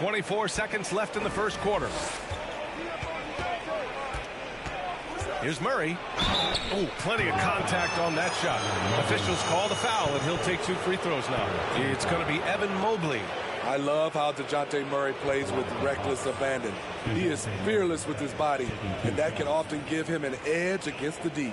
24 seconds left in the first quarter. Here's Murray. Oh, plenty of contact on that shot. Officials call the foul, and he'll take 2 free throws now. It's going to be Evan Mobley. I love how DeJounte Murray plays with reckless abandon. He is fearless with his body, and that can often give him an edge against the D.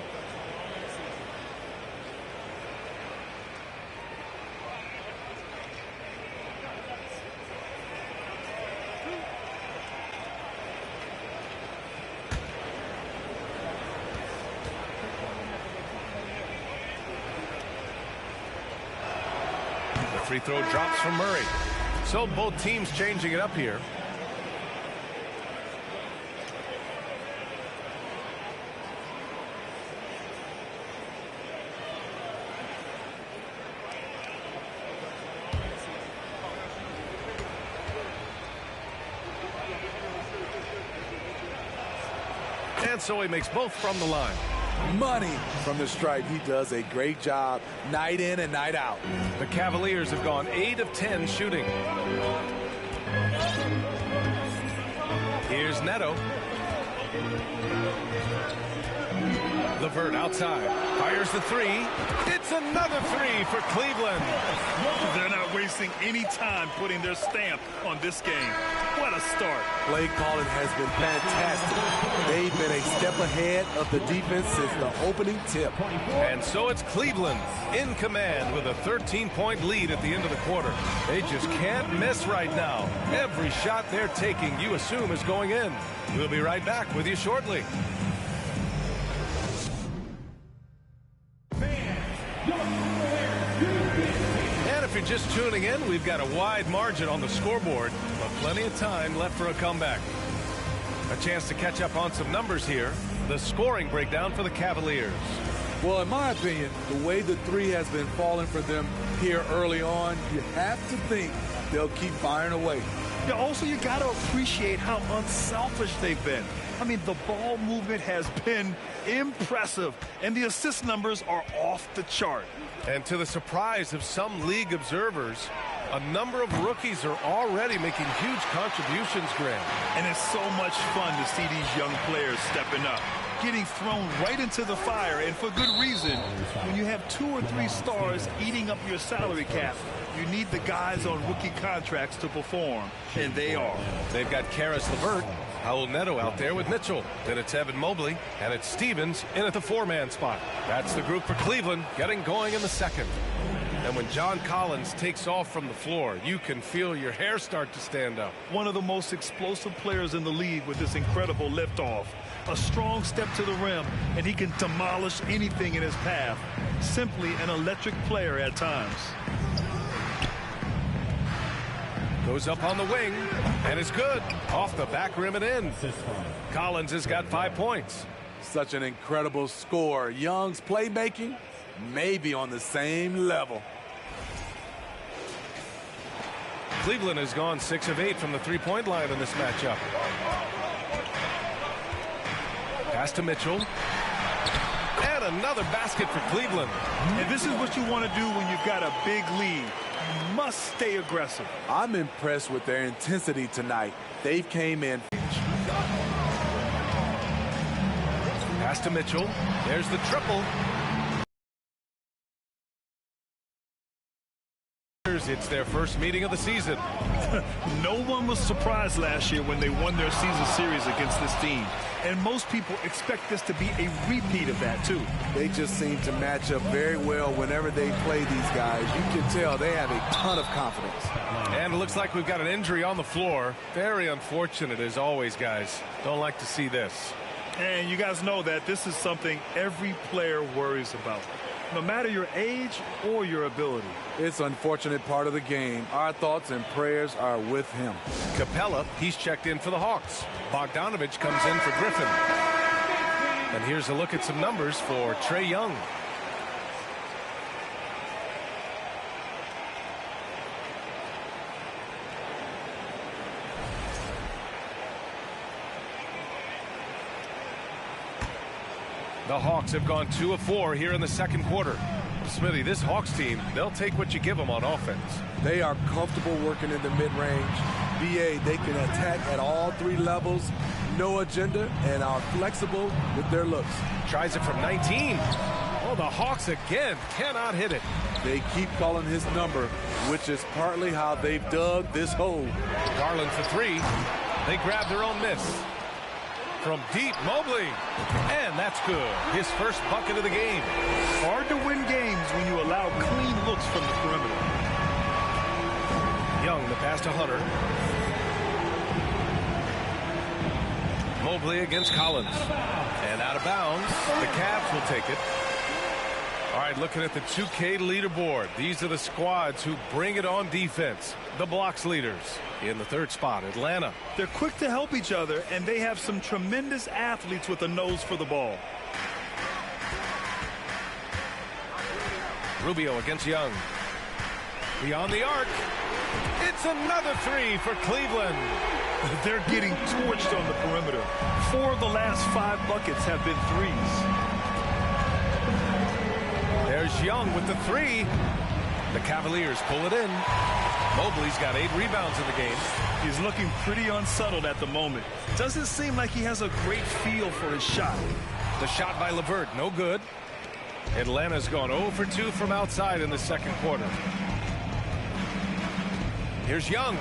Free throw drops from Murray. So both teams changing it up here. And so he makes both from the line. Money from the stripe. He does a great job night in and night out. The Cavaliers have gone 8 of 10 shooting. Here's Neto. LeVert outside. Fires the 3. It's another 3 for Cleveland. They're not wasting any time putting their stamp on this game. What a start. Play calling has been fantastic. They've been a step ahead of the defense since the opening tip. And so it's Cleveland in command with a 13-point lead at the end of the quarter. They just can't miss right now. Every shot they're taking, you assume, is going in. We'll be right back with you shortly. And if you're just tuning in, we've got a wide margin on the scoreboard, but plenty of time left for a comeback. A chance to catch up on some numbers here. The scoring breakdown for the Cavaliers. Well, in my opinion, the way the 3 has been falling for them here early on, you have to think they'll keep firing away. Yeah, also, you got to appreciate how unselfish they've been. I mean, the ball movement has been impressive, and the assist numbers are off the chart. And to the surprise of some league observers, a number of rookies are already making huge contributions, Graham. And it's so much fun to see these young players stepping up, getting thrown right into the fire, and for good reason. When you have 2 or 3 stars eating up your salary cap, you need the guys on rookie contracts to perform, and they are. They've got Karis LeVert, Raul Neto out there with Mitchell. Then it's Evan Mobley, and it's Stevens in at the 4-man spot. That's the group for Cleveland getting going in the second. And when John Collins takes off from the floor, you can feel your hair start to stand up. One of the most explosive players in the league with this incredible liftoff. A strong step to the rim, and he can demolish anything in his path. Simply an electric player at times. Goes up on the wing, and it's good. Off the back rim and in. Collins has got 5 points. Such an incredible score. Young's playmaking may be on the same level. Cleveland has gone 6 of 8 from the 3-point line in this matchup. Pass to Mitchell. And another basket for Cleveland. And this is what you want to do when you've got a big lead. You must stay aggressive. I'm impressed with their intensity tonight. They came in. Pass to Mitchell. There's the triple. It's their first meeting of the season. No one was surprised last year when they won their season series against this team. And most people expect this to be a repeat of that, too. They just seem to match up very well whenever they play these guys. You can tell they have a ton of confidence. And it looks like we've got an injury on the floor. Very unfortunate as always, guys. Don't like to see this. And you guys know that this is something every player worries about, no matter your age or your ability. It's an unfortunate part of the game. Our thoughts and prayers are with him. Capella, he's checked in for the Hawks. Bogdanovich comes in for Griffin. And here's a look at some numbers for Trae Young. The Hawks have gone 2 of 4 here in the second quarter. Smithy, this Hawks team, they'll take what you give them on offense. They are comfortable working in the mid-range. BA, they can attack at all three levels, no agenda, and are flexible with their looks. Tries it from 19. Oh, the Hawks again cannot hit it. They keep calling his number, which is partly how they've dug this hole. Garland for three. They grab their own miss. From deep, Mobley. And that's good. His first bucket of the game. Hard to win games when you allow clean looks from the perimeter. Young, the pass to Hunter. Mobley against Collins. And out of bounds. The Cavs will take it. All right, looking at the 2K leaderboard. These are the squads who bring it on defense. The blocks leaders. In the third spot, Atlanta. They're quick to help each other, and they have some tremendous athletes with a nose for the ball. Rubio against Young. Beyond the arc. It's another three for Cleveland. They're getting torched on the perimeter. 4 of the last 5 buckets have been threes. There's Young with the three. The Cavaliers pull it in. Mobley's got 8 rebounds in the game. He's looking pretty unsettled at the moment. Doesn't seem like he has a great feel for his shot. The shot by LeVert, no good. Atlanta's gone 0 for 2 from outside in the second quarter. Here's Young.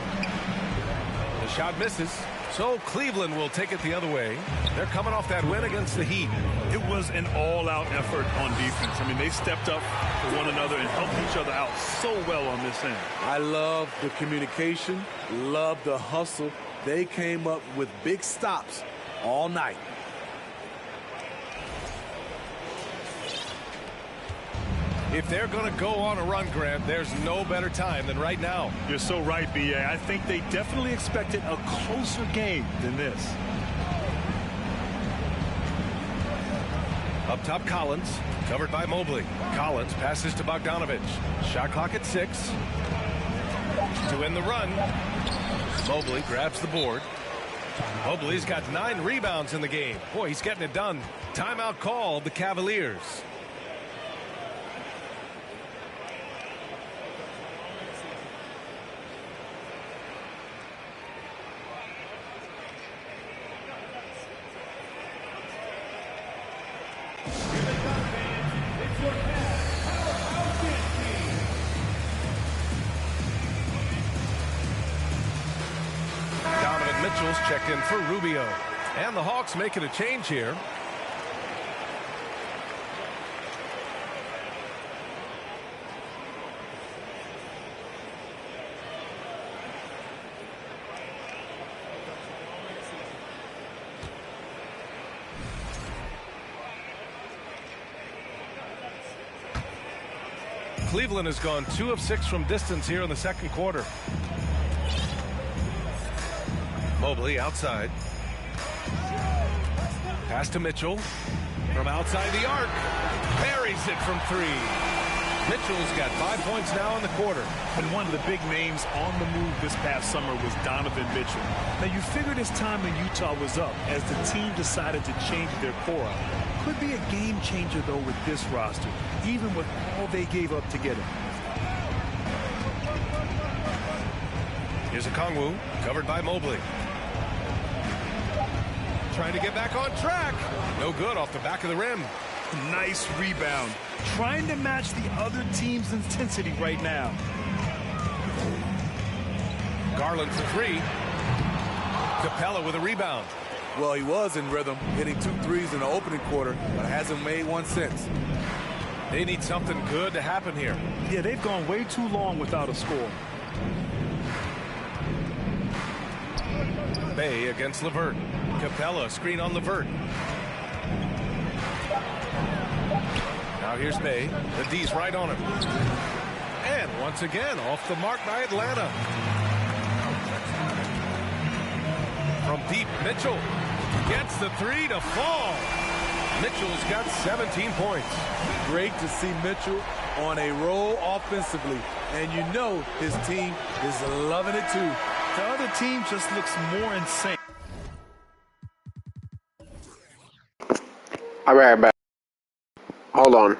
The shot misses. So Cleveland will take it the other way. They're coming off that win against the Heat. It was an all-out effort on defense. I mean, they stepped up for one another and helped each other out so well on this end. I love the communication, love the hustle. They came up with big stops all night. If they're going to go on a run, Grant, there's no better time than right now. You're so right, B.A. I think they definitely expected a closer game than this. Up top, Collins, covered by Mobley. Collins passes to Bogdanovich. Shot clock at 6. To end the run, Mobley grabs the board. Mobley's got 9 rebounds in the game. Boy, he's getting it done. Timeout called the Cavaliers. Mitchell's checked in for Rubio. And the Hawks making a change here. Cleveland has gone 2 of 6 from distance here in the second quarter. Mobley outside. Pass to Mitchell. From outside the arc. Buries it from 3. Mitchell's got 5 points now in the quarter. And one of the big names on the move this past summer was Donovan Mitchell. Now you figured his time in Utah was up as the team decided to change their core. Could be a game changer though with this roster, even with all they gave up to get him. Here's a Kongwu, covered by Mobley. Trying to get back on track. No good off the back of the rim. Nice rebound. Trying to match the other team's intensity right now. Garland for 3. Capella with a rebound. Well, he was in rhythm, hitting 2 threes in the opening quarter, but hasn't made one since. They need something good to happen here. Yeah, they've gone way too long without a score. Bay against LeVert. Capella, screen on LeVert. Now here's Bay. The D's right on him. And once again, off the mark by Atlanta. From deep, Mitchell gets the 3 to fall. Mitchell's got 17 points. Great to see Mitchell on a roll offensively. And you know his team is loving it too. The other team just looks more insane. I'll be right back. Hold on.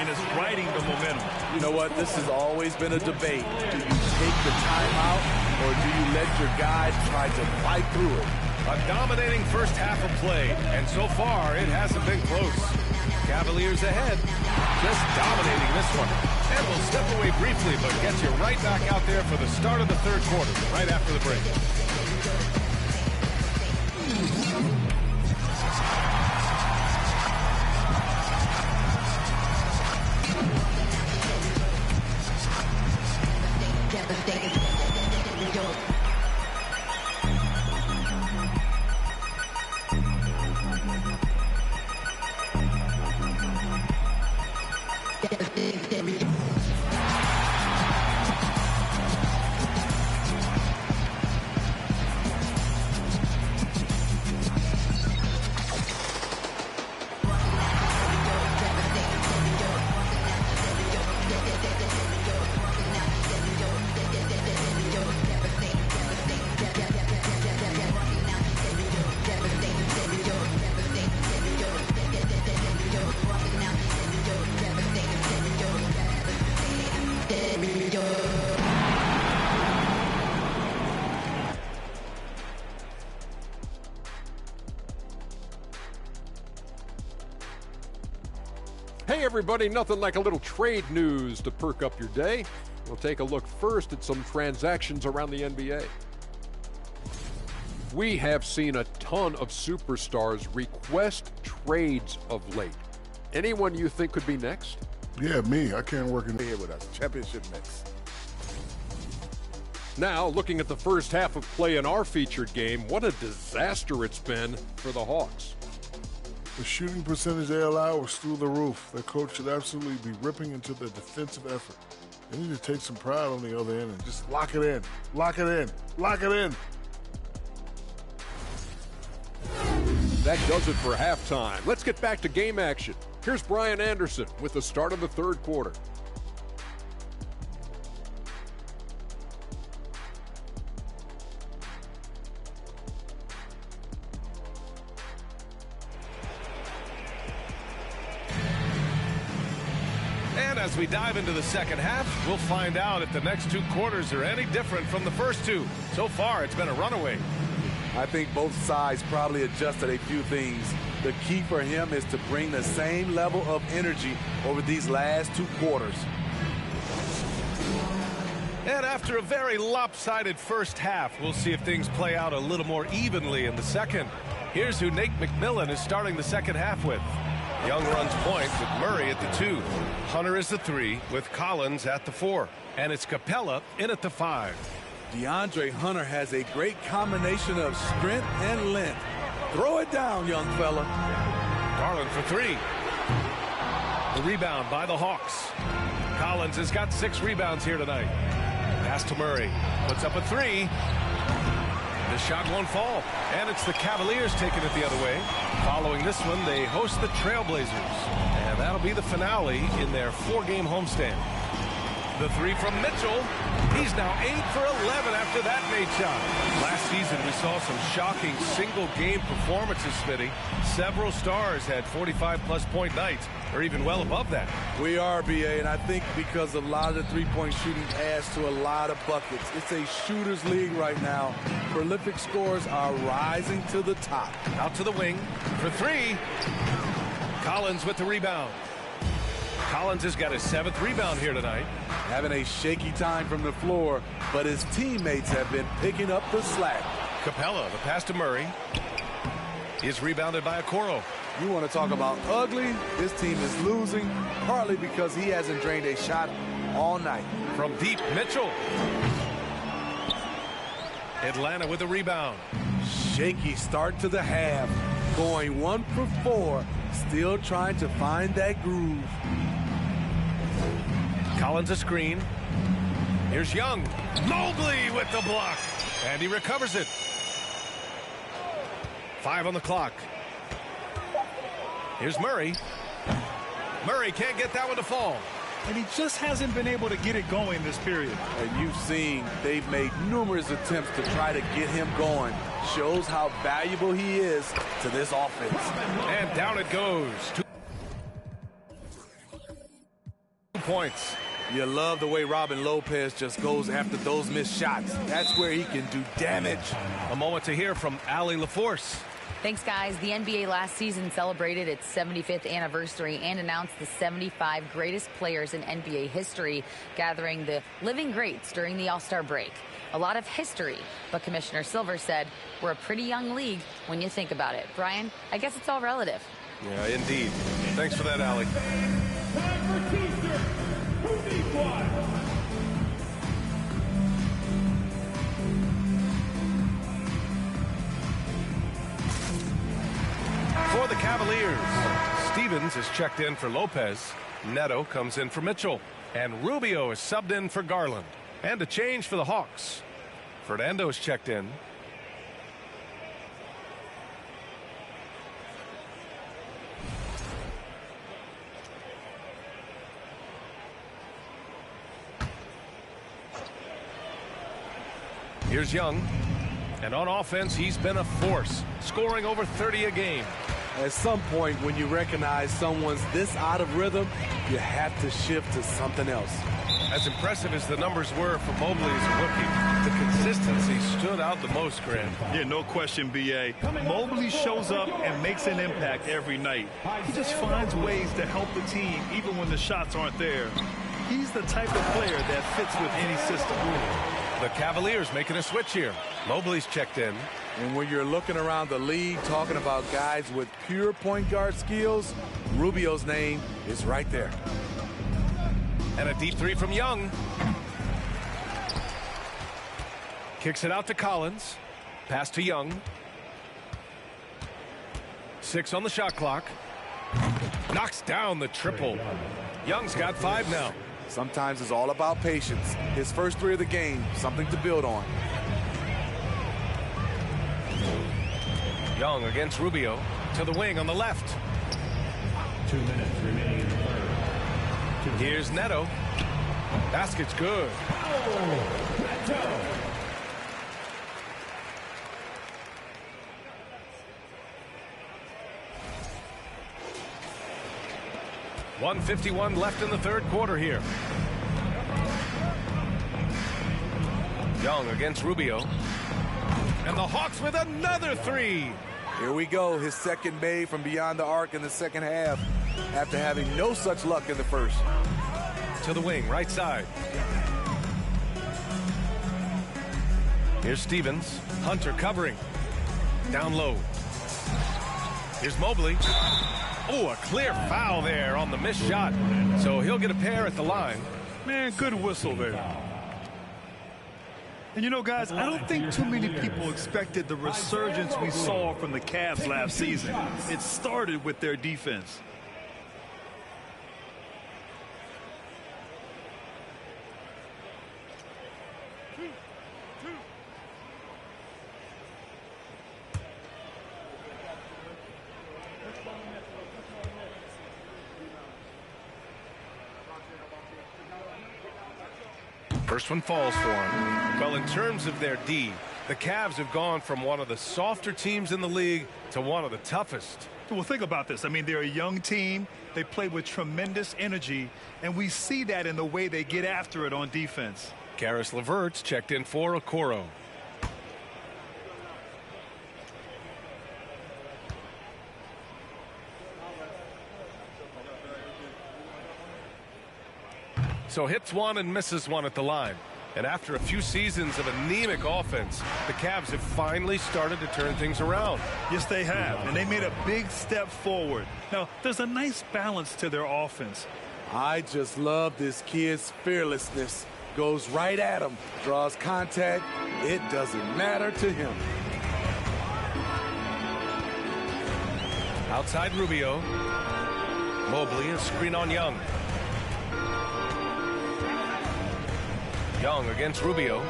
and is riding the momentum. You know what? This has always been a debate. Do you take the timeout or do you let your guys try to fight through it? A dominating first half of play, and so far it hasn't been close. Cavaliers ahead, just dominating this one. And we'll step away briefly, but get you right back out there for the start of the third quarter, right after the break. Hey everybody, nothing like a little trade news to perk up your day. We'll take a look first at some transactions around the NBA. We have seen a ton of superstars request trades of late. Anyone you think could be next? Yeah, me. I can't work in Here with us, championship mix. Now, looking at the first half of play in our featured game, what a disaster it's been for the Hawks. the shooting percentage they allow was through the roof. Their coach should absolutely be ripping into their defensive effort. They need to take some pride on the other end and just lock it in. Lock it in. Lock it in. That does it for halftime. Let's get back to game action. Here's Brian Anderson with the start of the third quarter. And as we dive into the second half, we'll find out if the next two quarters are any different from the first two. So far, it's been a runaway. I think both sides probably adjusted a few things. The key for him is to bring the same level of energy over these last two quarters. And after a very lopsided first half, we'll see if things play out a little more evenly in the second. Here's who Nate McMillan is starting the second half with. Young runs point with Murray at the 2. Hunter is the 3 with Collins at the 4. And it's Capella in at the 5. DeAndre Hunter has a great combination of strength and length. Throw it down, young fella. Garland for 3. The rebound by the Hawks. Collins has got 6 rebounds here tonight. Pass to Murray. Puts up a 3. The shot won't fall. And it's the Cavaliers taking it the other way. Following this one, they host the Trailblazers. And that'll be the finale in their 4-game homestand. The 3 from Mitchell. He's now 8 for 11 after that made shot. Last season, we saw some shocking single-game performances, Smitty. Several stars had 45-plus point nights, or even well above that. We are, BA, and I think because a lot of the three-point shooting adds to a lot of buckets. It's a shooter's league right now. Prolific scorers are rising to the top. Out to the wing for 3. Collins with the rebound. Collins has got his 7th rebound here tonight. Having a shaky time from the floor, but his teammates have been picking up the slack. Capella, the pass to Murray. Is rebounded by Okoro. You want to talk about ugly? This team is losing, partly because he hasn't drained a shot all night. From deep, Mitchell. Atlanta with the rebound. Shaky start to the half. Going 1 for 4. Still trying to find that groove. Collins a screen. Here's Young. Mobley with the block. And he recovers it. 5 on the clock. Here's Murray. Murray can't get that one to fall. And he just hasn't been able to get it going this period. And you've seen they've made numerous attempts to try to get him going. Shows how valuable he is to this offense. And down it goes. points. You love the way Robin Lopez just goes after those missed shots. That's where he can do damage. A moment to hear from Allie LaForce. Thanks, guys. The NBA last season celebrated its 75th anniversary and announced the 75 greatest players in NBA history, gathering the living greats during the All-Star break. A lot of history, but Commissioner Silver said we're a pretty young league when you think about it. Brian, I guess it's all relative. Yeah, indeed. Thanks for that, Allie. For the Cavaliers, Stevens is checked in for Lopez. Neto comes in for Mitchell. And Rubio is subbed in for Garland. And a change for the Hawks. Fernando is checked in. Here's Young. And on offense, he's been a force, scoring over 30 a game. At some point, when you recognize someone's this out of rhythm, you have to shift to something else. As impressive as the numbers were for Mobley as a rookie, the consistency stood out the most, Grant. Yeah, no question, B.A. Mobley shows up and makes an impact every night. He just finds ways to help the team even when the shots aren't there. He's the type of player that fits with any system. The Cavaliers making a switch here. Mobley's checked in. And when you're looking around the league talking about guys with pure point guard skills, Rubio's name is right there. And a deep three from Young. Kicks it out to Collins. Pass to Young. 6 on the shot clock. Knocks down the triple. Young's got 5 now. Sometimes it's all about patience. His first 3 of the game, something to build on. Young against Rubio. To the wing on the left. 2 minutes remaining in the third. Here's Neto. Basket's good. Neto. 1:51 left in the third quarter here. Young against Rubio. And the Hawks with another 3. Here we go, his second made from beyond the arc in the second half after having no such luck in the first. To the wing, right side. Here's Stevens. Hunter covering. Down low. Here's Mobley. Oh, a clear foul there on the missed shot. So he'll get a pair at the line. Man, good whistle there. And you know, guys, I don't think too many people expected the resurgence we saw from the Cavs last season. It started with their defense. First one falls for him. Well, in terms of their D, the Cavs have gone from one of the softer teams in the league to one of the toughest. Well, think about this. I mean, they're a young team. They play with tremendous energy, and we see that in the way they get after it on defense. Karis LeVert's checked in for Okoro. So hits one and misses one at the line. And after a few seasons of anemic offense, the Cavs have finally started to turn things around. Yes, they have, and they made a big step forward. Now, there's a nice balance to their offense. I just love this kid's fearlessness. Goes right at him, draws contact. It doesn't matter to him. Outside Rubio. Mobley, a screen on Young. Young against Rubio.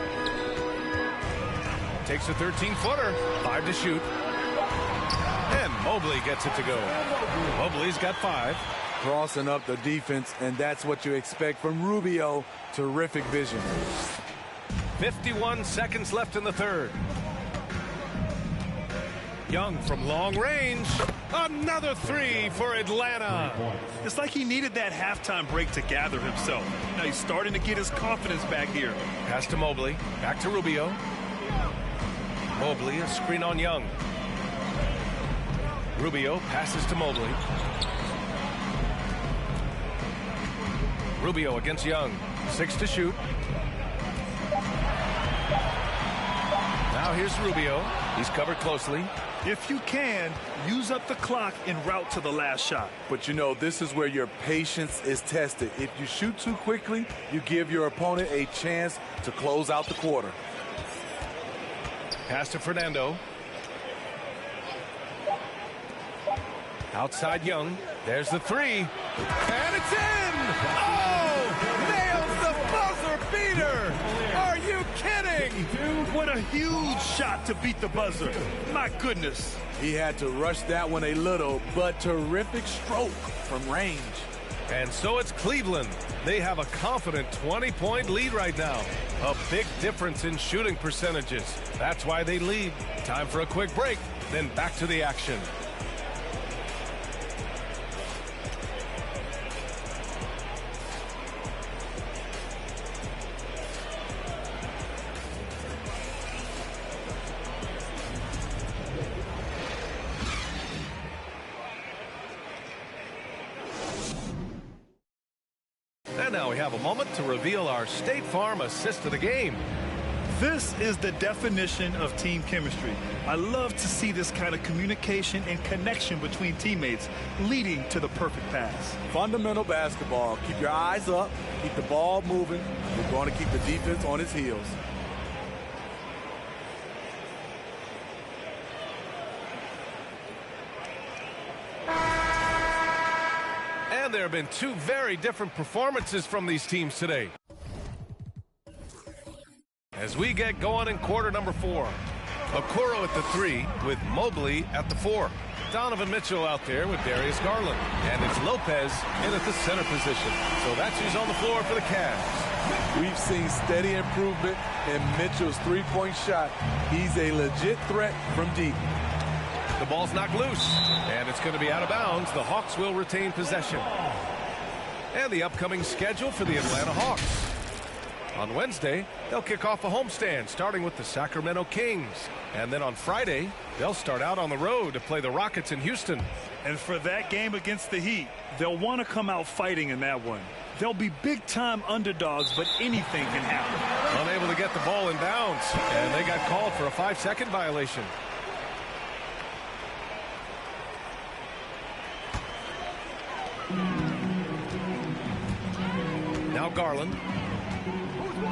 Takes a 13-footer. 5 to shoot. And Mobley gets it to go. Mobley's got 5. Crossing up the defense, and that's what you expect from Rubio. Terrific vision. 51 seconds left in the third. Young from long range. Another three for Atlanta. It's like he needed that halftime break to gather himself. Now he's starting to get his confidence back here. Pass to Mobley. Back to Rubio. Mobley, a screen on Young. Rubio passes to Mobley. Rubio against Young. 6 to shoot. Now here's Rubio. He's covered closely. If you can, use up the clock en route to the last shot. But you know, this is where your patience is tested. If you shoot too quickly, you give your opponent a chance to close out the quarter. Pass to Fernando. Outside Young. There's the three. And it's in! Oh! Nails the buzzer beater! Are you kidding? What a huge shot to beat the buzzer. My goodness. He had to rush that one a little, but terrific stroke from range. And so it's Cleveland. They have a confident 20-point lead right now. A big difference in shooting percentages. That's why they lead. Time for a quick break, then back to the action. And now we have a moment to reveal our State Farm assist of the game. This is the definition of team chemistry. I love to see this kind of communication and connection between teammates leading to the perfect pass. Fundamental basketball. Keep your eyes up. Keep the ball moving. We're going to keep the defense on its heels. And there have been two very different performances from these teams today. As we get going in quarter number 4. Okoro at the 3 with Mobley at the 4. Donovan Mitchell out there with Darius Garland. And it's Lopez in at the center position. So that's who's on the floor for the Cavs. We've seen steady improvement in Mitchell's three-point shot. He's a legit threat from deep. The ball's knocked loose, and it's going to be out of bounds. The Hawks will retain possession. And the upcoming schedule for the Atlanta Hawks. On Wednesday, they'll kick off a homestand, starting with the Sacramento Kings. And then on Friday, they'll start out on the road to play the Rockets in Houston. And for that game against the Heat, they'll want to come out fighting in that one. They'll be big-time underdogs, but anything can happen. Unable to get the ball in bounds, and they got called for a 5-second violation. Now Garland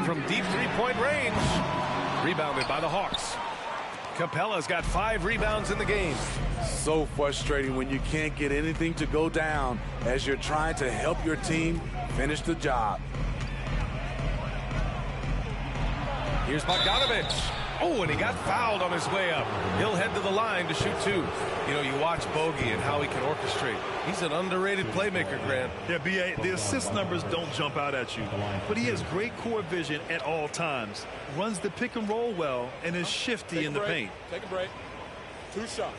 from deep three-point range. Rebounded by the Hawks. Capella's got 5 rebounds in the game. So frustrating when you can't get anything to go down as you're trying to help your team finish the job. Here's Bogdanovich. Oh, and he got fouled on his way up. He'll head to the line to shoot 2. You know, you watch Bogey and how he can orchestrate. He's an underrated playmaker, Grant. Yeah, B.A., the assist numbers don't jump out at you, but he has great court vision at all times. Runs the pick and roll well and is shifty in the paint. Take a break. 2 shots.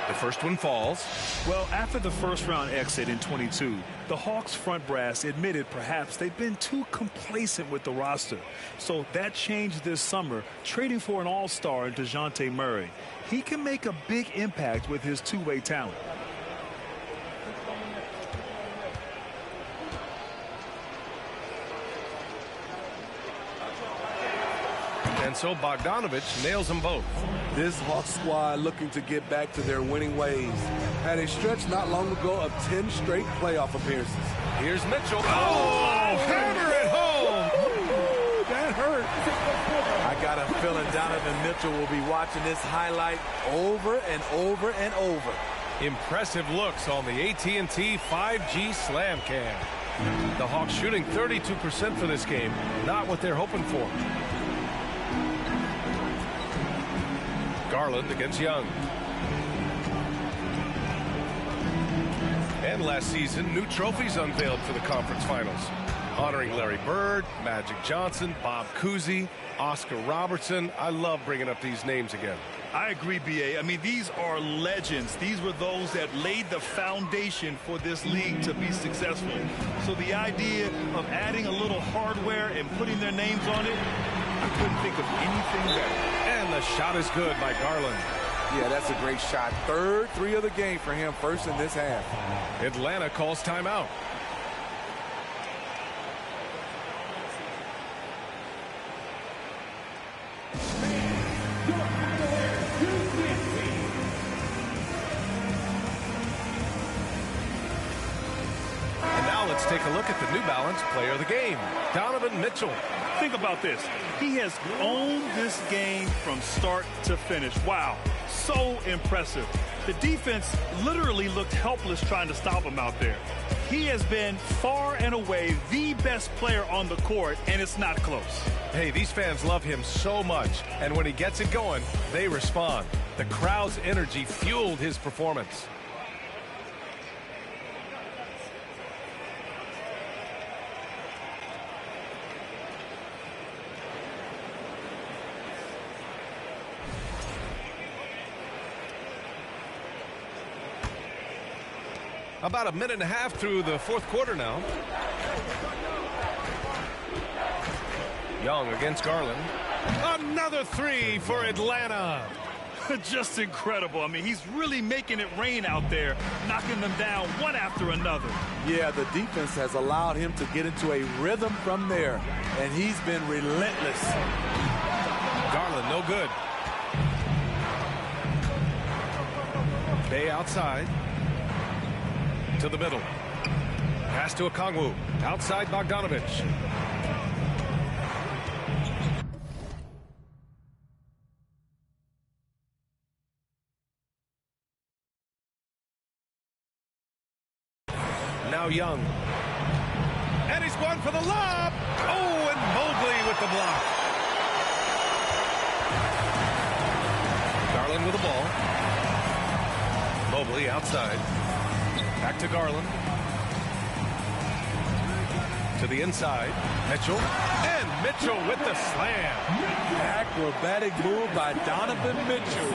The first one falls. Well, after the first-round exit in 22, the Hawks front brass admitted perhaps they've been too complacent with the roster. So that changed this summer, trading for an all-star in DeJounte Murray. He can make a big impact with his two-way talent. And so Bogdanovich nails them both. This Hawks squad looking to get back to their winning ways. Had a stretch not long ago of 10 straight playoff appearances. Here's Mitchell. Oh, hammer it home. Ooh, that hurt. I got a feeling Donovan Mitchell will be watching this highlight over and over and over. Impressive looks on the AT&T 5G Slam Cam. The Hawks shooting 32% for this game. Not what they're hoping for. Garland against Young. And last season, new trophies unveiled for the conference finals, honoring Larry Bird, Magic Johnson, Bob Cousy, Oscar Robertson. I love bringing up these names again. I agree, B.A. I mean, these are legends. These were those that laid the foundation for this league to be successful. So the idea of adding a little hardware and putting their names on it, I couldn't think of anything better. And the shot is good by Garland. Yeah, that's a great shot. Third three of the game for him, first in this half. Atlanta calls timeout. Let's take a look at the New Balance player of the game, Donovan Mitchell. Think about this. He has owned this game from start to finish. Wow, so impressive. The defense literally looked helpless trying to stop him out there. He has been far and away the best player on the court, and it's not close. Hey, these fans love him so much, and when he gets it going, they respond. The crowd's energy fueled his performance. About a minute and a half through the fourth quarter now. Young against Garland. Another three for Atlanta. Just incredible. I mean, he's really making it rain out there, knocking them down one after another. Yeah, the defense has allowed him to get into a rhythm from there, and he's been relentless. Garland, no good. Bay outside. To the middle. Pass to Okongwu. Outside Bogdanovich. Now Young. And he's going for the lob. Oh, and Mobley with the block. Garland with the ball. Mobley outside. Back to Garland. To the inside. Mitchell. And Mitchell with the slam. Acrobatic move by Donovan Mitchell.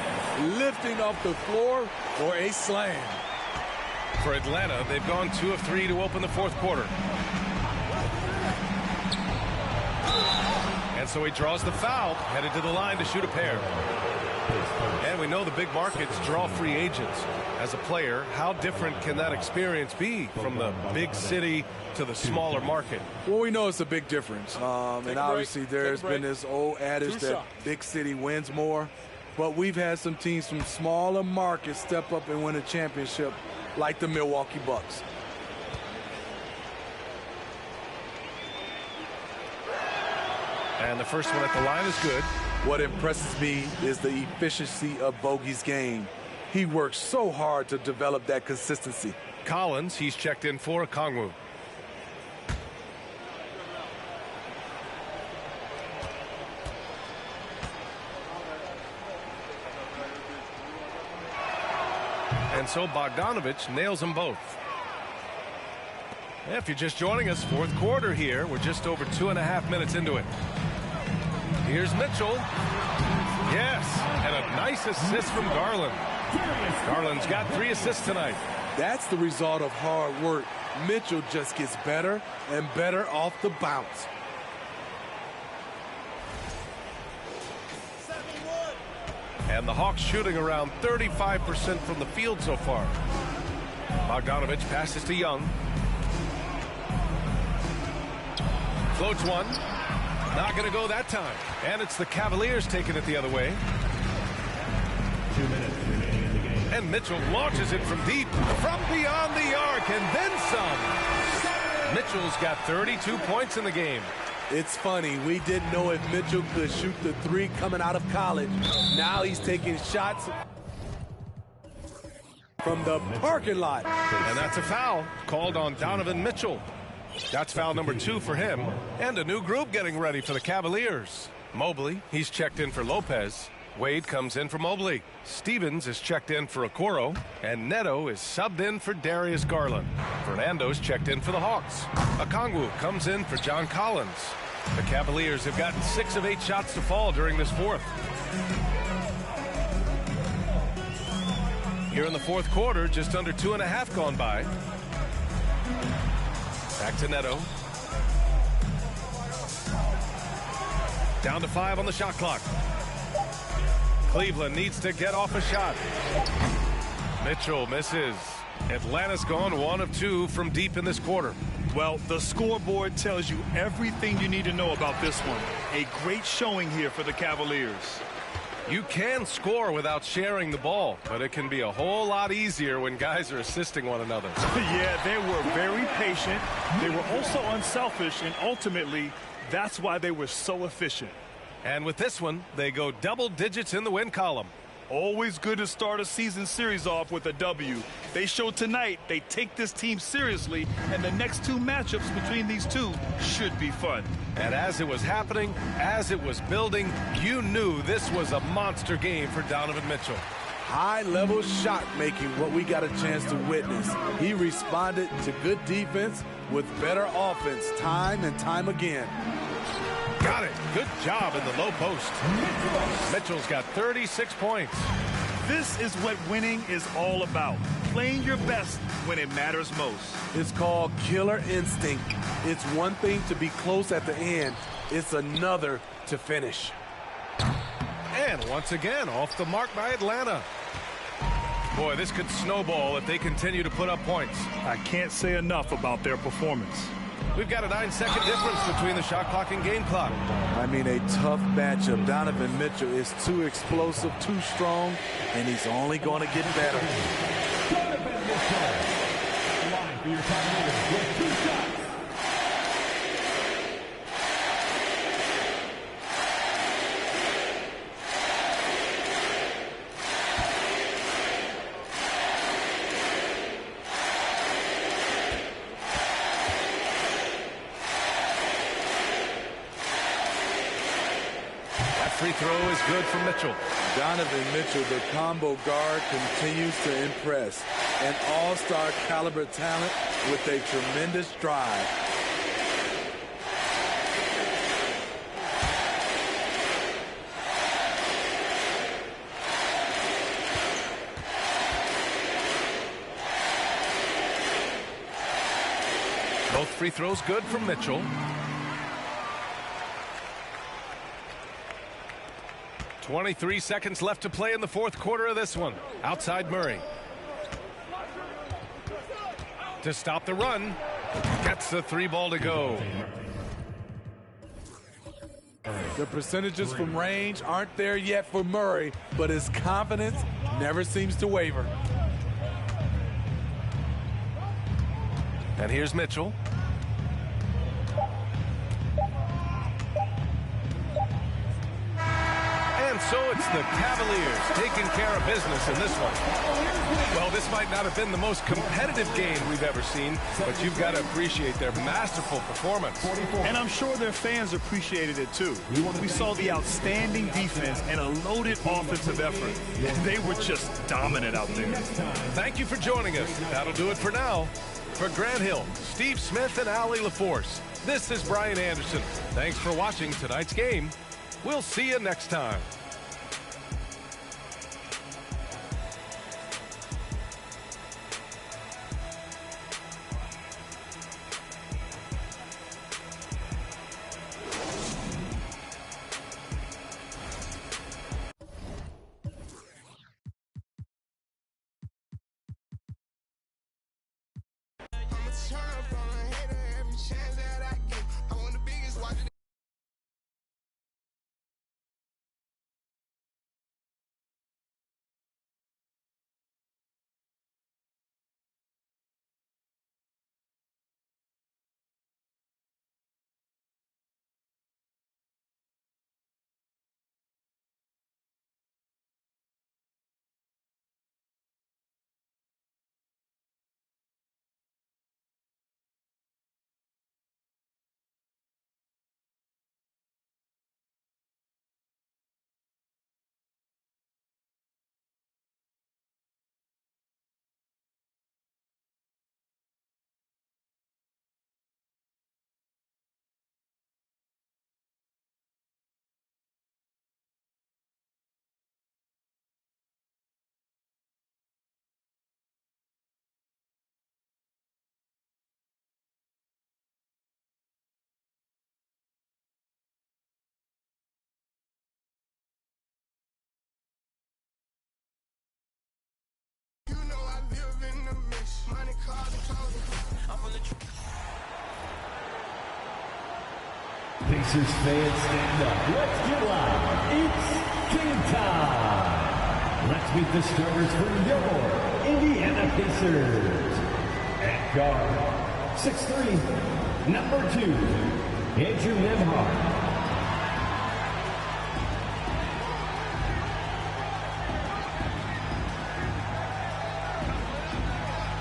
Lifting off the floor for a slam. For Atlanta, they've gone 2 of 3 to open the fourth quarter. And so he draws the foul, headed to the line to shoot a pair. And we know the big markets draw free agents. As a player, how different can that experience be from the big city to the smaller market? Well, we know it's a big difference. And obviously there's been this old adage that big city wins more. But we've had some teams from smaller markets step up and win a championship, like the Milwaukee Bucks. And the first one at the line is good. What impresses me is the efficiency of Bogey's game. He works so hard to develop that consistency. Collins, he's checked in for Okongwu. And so Bogdanovich nails them both. If you're just joining us, fourth quarter here. We're just over 2.5 minutes into it. Here's Mitchell. Yes, and a nice assist from Garland. Garland's got 3 assists tonight. That's the result of hard work. Mitchell just gets better and better off the bounce. And the Hawks shooting around 35% from the field so far. Bogdanovich passes to Young. Floats one. Not going to go that time. And it's the Cavaliers taking it the other way. 2 minutes remaining in the game. And Mitchell launches it from deep, from beyond the arc, and then some. Mitchell's got 32 points in the game. It's funny, we didn't know if Mitchell could shoot the 3 coming out of college. Now he's taking shots from the parking lot. And that's a foul called on Donovan Mitchell. That's foul number 2 for him. And a new group getting ready for the Cavaliers. Mobley, he's checked in for Lopez. Wade comes in for Mobley. Stevens is checked in for Okoro. And Neto is subbed in for Darius Garland. Fernando's checked in for the Hawks. Okongwu comes in for John Collins. The Cavaliers have gotten 6 of 8 shots to fall during this fourth. Here in the fourth quarter, just under 2.5 gone by. Back to Neto. Down to 5 on the shot clock. Cleveland needs to get off a shot. Mitchell misses. Atlanta's gone 1 of 2 from deep in this quarter. Well, the scoreboard tells you everything you need to know about this one. A great showing here for the Cavaliers. You can score without sharing the ball, but it can be a whole lot easier when guys are assisting one another. Yeah, they were very patient. They were also unselfish, and ultimately, that's why they were so efficient. And with this one, they go double digits in the win column. Always good to start a season series off with a W. They showed tonight they take this team seriously, and the next 2 matchups between these two should be fun. And as it was happening, as it was building, you knew this was a monster game for Donovan Mitchell. High-level shot making, what we got a chance to witness. He responded to good defense with better offense time and time again. Got it. Good job in the low post. Mitchell's got 36 points. This is what winning is all about. Playing your best when it matters most. It's called killer instinct. It's one thing to be close at the end. It's another to finish. And once again, off the mark by Atlanta. Boy, this could snowball if they continue to put up points. I can't say enough about their performance. We've got a 9-second difference between the shot clock and game clock. I mean, a tough matchup. Donovan Mitchell is too explosive, too strong, and he's only going to get better. Donovan Mitchell. Line for your Cavaliers with 2 shots. Free throw is good for Mitchell. Donovan Mitchell, the combo guard, continues to impress. An all-star caliber talent with a tremendous drive. Both free throws good from Mitchell. 23 seconds left to play in the fourth quarter of this one. Outside Murray. To stop the run. Gets the 3 ball to go. The percentages from range aren't there yet for Murray, but his confidence never seems to waver. And here's Mitchell. And so it's the Cavaliers taking care of business in this one. Well, this might not have been the most competitive game we've ever seen, but you've got to appreciate their masterful performance. And I'm sure their fans appreciated it too. We saw the outstanding defense and a loaded offensive effort. They were just dominant out there. Thank you for joining us. That'll do it for now. For Grant Hill, Steve Smith, and Allie LaForce, this is Brian Anderson. Thanks for watching tonight's game. We'll see you next time. Pacers fans, stand up. Let's get loud. It's game time. Let's meet the starters for your Indiana Pacers. At guard, 6'3", number 2, Andrew Nembhard.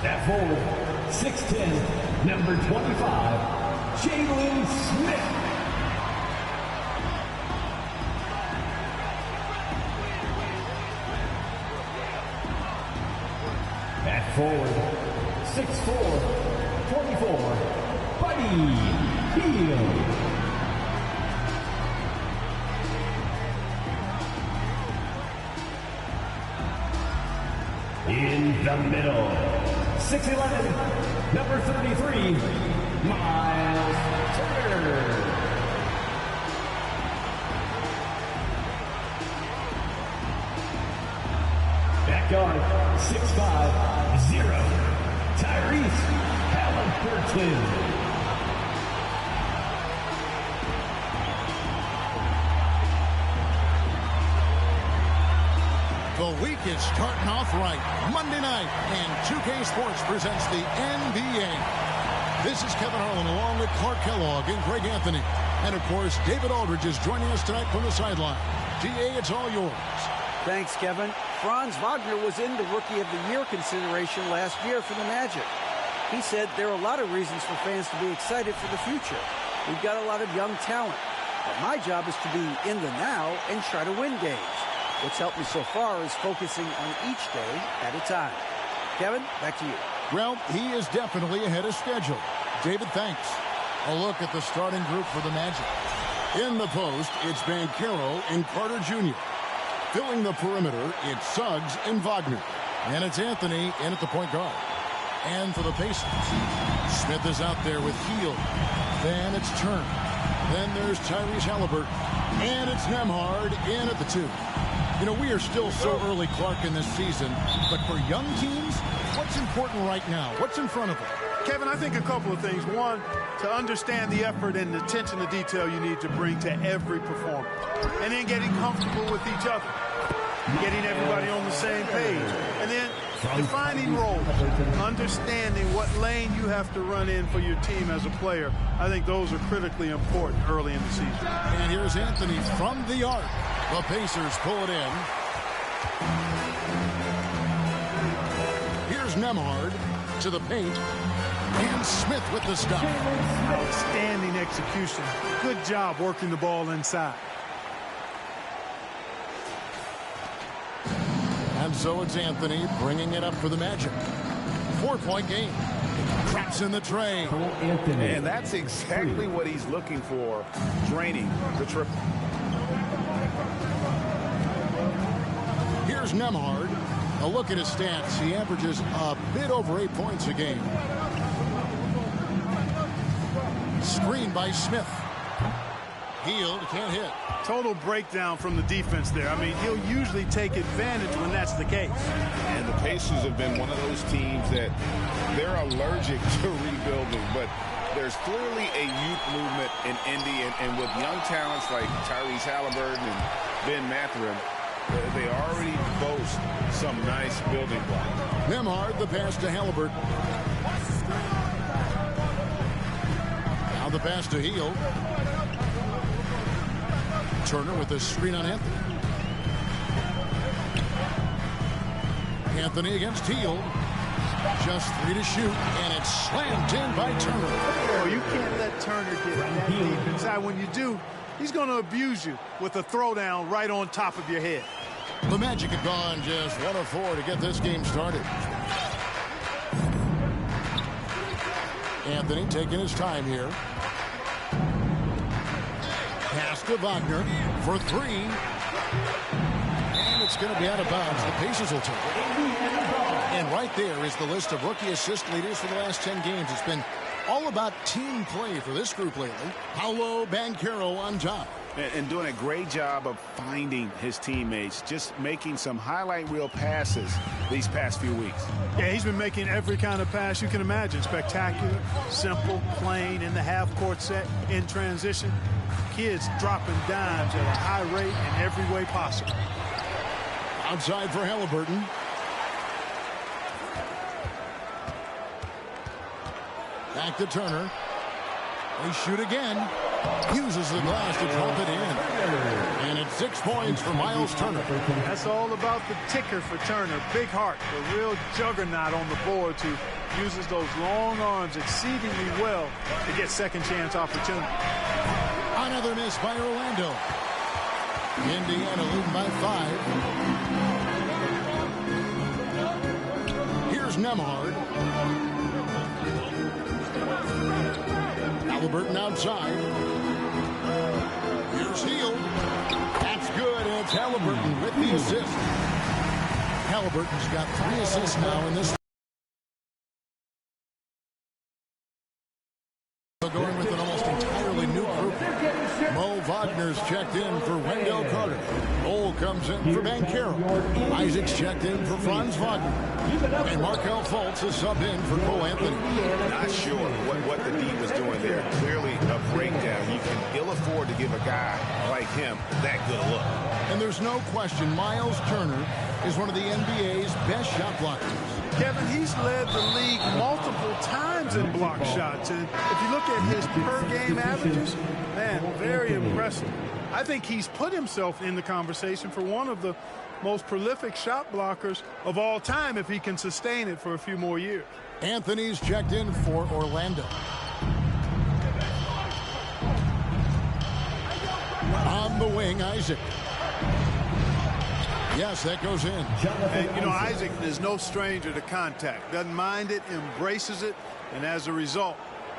At forward, 6'10", number 25, Jalen Smith. At forward, 6'4", 24, Buddy Hield. In the middle, 6'11", number 33, Miles Turner. At guard, 6'5", 0, Tyrese Halliburton. The week is starting off right. Monday night, and 2K Sports presents the NBA. This is Kevin Harlan along with Clark Kellogg and Greg Anthony. And, of course, David Aldridge is joining us tonight from the sideline. DA, it's all yours. Thanks, Kevin. Franz Wagner was in the Rookie of the Year consideration last year for the Magic. He said there are a lot of reasons for fans to be excited for the future. We've got a lot of young talent. But my job is to be in the now and try to win games. What's helped me so far is focusing on each day at a time. Kevin, back to you. Well, he is definitely ahead of schedule. David, thanks. A look at the starting group for the Magic. In the post, it's Banchero and Carter Jr. Filling the perimeter, it's Suggs and Wagner. And it's Anthony in at the point guard. And for the Pacers, Smith is out there with Hield. Then it's Turner. Then there's Tyrese Halliburton. And it's Nembhard in at the 2. You know, we are still so early, Clark, in this season. But for young teams, what's important right now? What's in front of them? Kevin, I think a couple of things. One, to understand the effort and the attention to detail you need to bring to every performance. And then getting comfortable with each other. Getting everybody on the same page. And then defining roles. Understanding what lane you have to run in for your team as a player. I think those are critically important early in the season. And here's Anthony from the arc. The Pacers pull it in. Here's Nembhard to the paint. And Smith with the stop. Outstanding execution. Good job working the ball inside. And so it's Anthony bringing it up for the Magic. 4-point game. Traps in the tray. And that's exactly what he's looking for, draining the triple. Here's Nembhard. A look at his stats. He averages a bit over 8 points a game. Screen by Smith. Hield can't hit. Total breakdown from the defense there. I mean, he'll usually take advantage when that's the case. And the Pacers have been one of those teams that they're allergic to rebuilding, but there's clearly a youth movement in Indy, and with young talents like Tyrese Halliburton and Ben Mathurin, they already boast some nice building blocks. Nembhard, the pass to Halliburton. Now the pass to Hield. Turner with a screen on Anthony. Anthony against Hield. Just 3 to shoot, and it's slammed in by Turner. Oh, you can't let Turner get that deep inside. When you do, he's going to abuse you with a throwdown right on top of your head. The Magic have gone just 1 of 4 to get this game started. Anthony taking his time here. Pass to Wagner for 3. And it's going to be out of bounds. The Pacers will take it. And right there is the list of rookie assist leaders for the last 10 games. It's been all about team play for this group lately. Paolo Banchero on top. and doing a great job of finding his teammates, just making some highlight reel passes these past few weeks. Yeah, he's been making every kind of pass you can imagine. Spectacular, simple, plain, in the half-court set, in transition. Kids dropping dimes at a high rate in every way possible. Outside for Halliburton. Back to Turner. They shoot again. Uses the glass to drop it in. And it's 6 points for Miles Turner. That's all about the ticker for Turner. Big heart, a real juggernaut on the boards who uses those long arms exceedingly well to get second chance opportunity. Another miss by Orlando. Indiana leading by 5. Here's Nemhard. Halliburton outside. Here's Hield. That's good. And it's Halliburton with the assist. Halliburton's got 3 assists now in this. Going with an almost entirely new group. Mo Wagner's checked in for Wendell Carter. Cole comes in for Banchero. Isaac's checked in for Franz Wagner. And Markelle Fultz is subbed in for Cole Anthony. Not sure what the D was doing there. Clearly a breakdown. You can ill afford to give a guy like him that good a look. And there's no question Miles Turner is one of the NBA's best shot blockers. Kevin, he's led the league multiple times in block shots. And if you look at his per-game averages, man, very impressive. I think he's put himself in the conversation for one of the most prolific shot blockers of all time if he can sustain it for a few more years. Anthony's checked in for Orlando. On the wing, Isaac. Yes, that goes in. And, you know, Isaac is no stranger to contact. Doesn't mind it, embraces it, and as a result,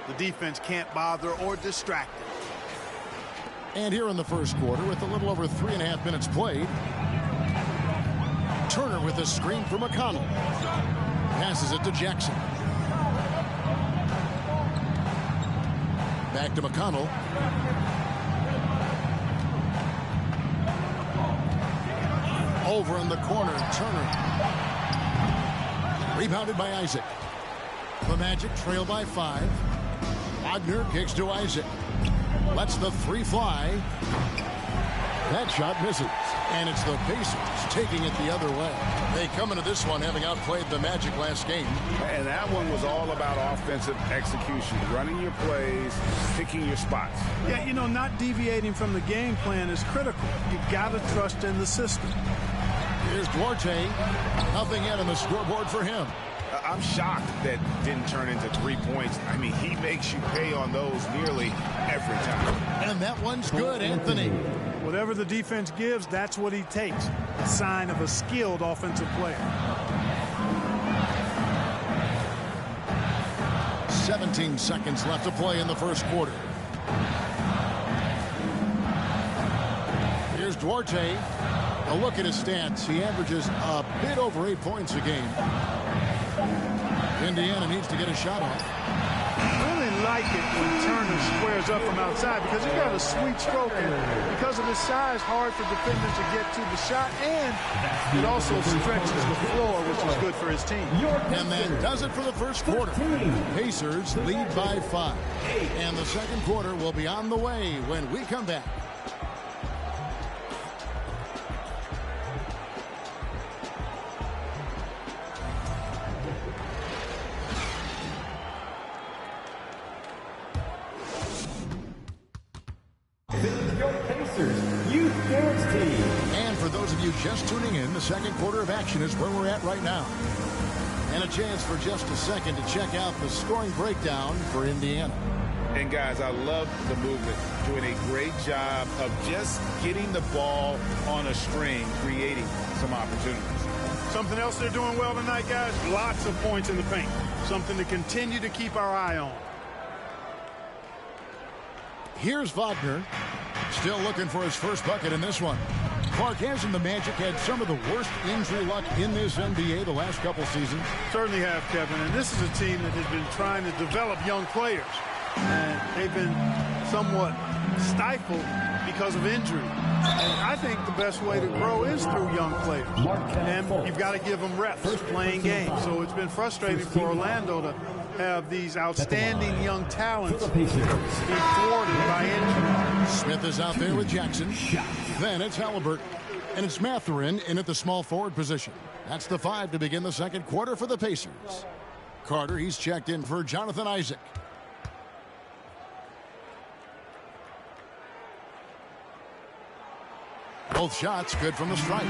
the defense can't bother or distract him. And here in the first quarter, with a little over 3.5 minutes played, Turner with a screen for McConnell. Passes it to Jackson. Back to McConnell. Over in the corner, Turner. Rebounded by Isaac. The Magic trail by 5. Wagner kicks to Isaac. Lets the 3 fly. That shot misses. And it's the Pacers taking it the other way. They come into this one having outplayed the Magic last game. And that one was all about offensive execution. Running your plays, picking your spots. Yeah, you know, not deviating from the game plan is critical. You got to trust in the system. Here's Duarte. Nothing yet on the scoreboard for him. I'm shocked that didn't turn into 3 points. I mean, he makes you pay on those nearly every time. And that one's good, Anthony. Whatever the defense gives, that's what he takes. A sign of a skilled offensive player. 17 seconds left to play in the first quarter. Here's Duarte. A look at his stats. He averages a bit over 8 points a game. Indiana needs to get a shot off. I really like it when Turner squares up from outside because he's got a sweet stroke, and because of his size, hard for defenders to get to the shot, and it also stretches the floor, which is good for his team. And that does it for the first quarter. Pacers lead by 5. And the second quarter will be on the way when we come back. And for those of you just tuning in, the second quarter of action is where we're at right now. And a chance for just a second to check out the scoring breakdown for Indiana. And guys, I love the movement. Doing a great job of just getting the ball on a string, creating some opportunities. Something else they're doing well tonight, guys, lots of points in the paint. Something to continue to keep our eye on. Here's Wagner. Still looking for his first bucket in this one. Clark has and the Magic had some of the worst injury luck in this NBA the last couple seasons. Certainly have, Kevin. And this is a team that has been trying to develop young players. And they've been somewhat stifled because of injury. And I think the best way to grow is through young players. And you've got to give them reps playing games. So it's been frustrating for Orlando to have these outstanding young talents be thwarted by injury. Smith is out there with Jackson. Then it's Halliburton. And it's Mathurin in at the small forward position. That's the 5 to begin the second quarter for the Pacers. Carter, he's checked in for Jonathan Isaac. Both shots good from the stripe.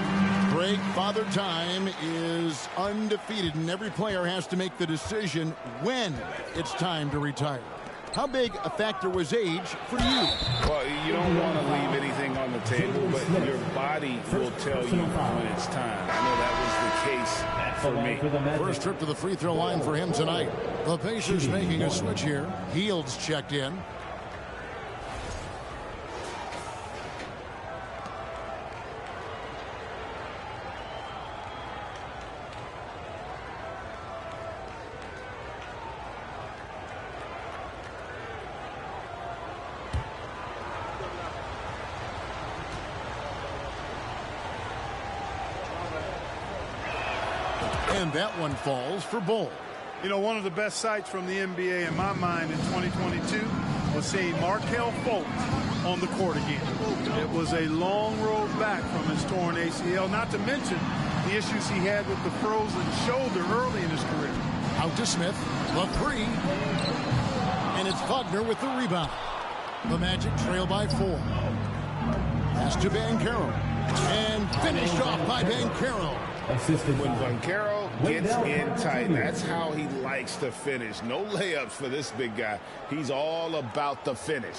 Greg, Father Time is undefeated, and every player has to make the decision when it's time to retire. How big a factor was age for you? Well, you don't want to leave anything on the table, but your body will tell you when it's time. I know that was the case for me. First trip to the free throw line for him tonight. The Pacers making a switch here. Heald's checked in. And that one falls for Bull. You know, one of the best sights from the NBA in my mind in 2022 was seeing Markelle Fultz on the court again. It was a long road back from his torn ACL, not to mention the issues he had with the frozen shoulder early in his career. Out to Smith, the 3. And it's Wagner with the rebound. The Magic trail by 4. Pass to Banchero. And finished off by Banchero. When Banchero gets in tight, that's how he likes to finish. No layups for this big guy. He's all about the finish.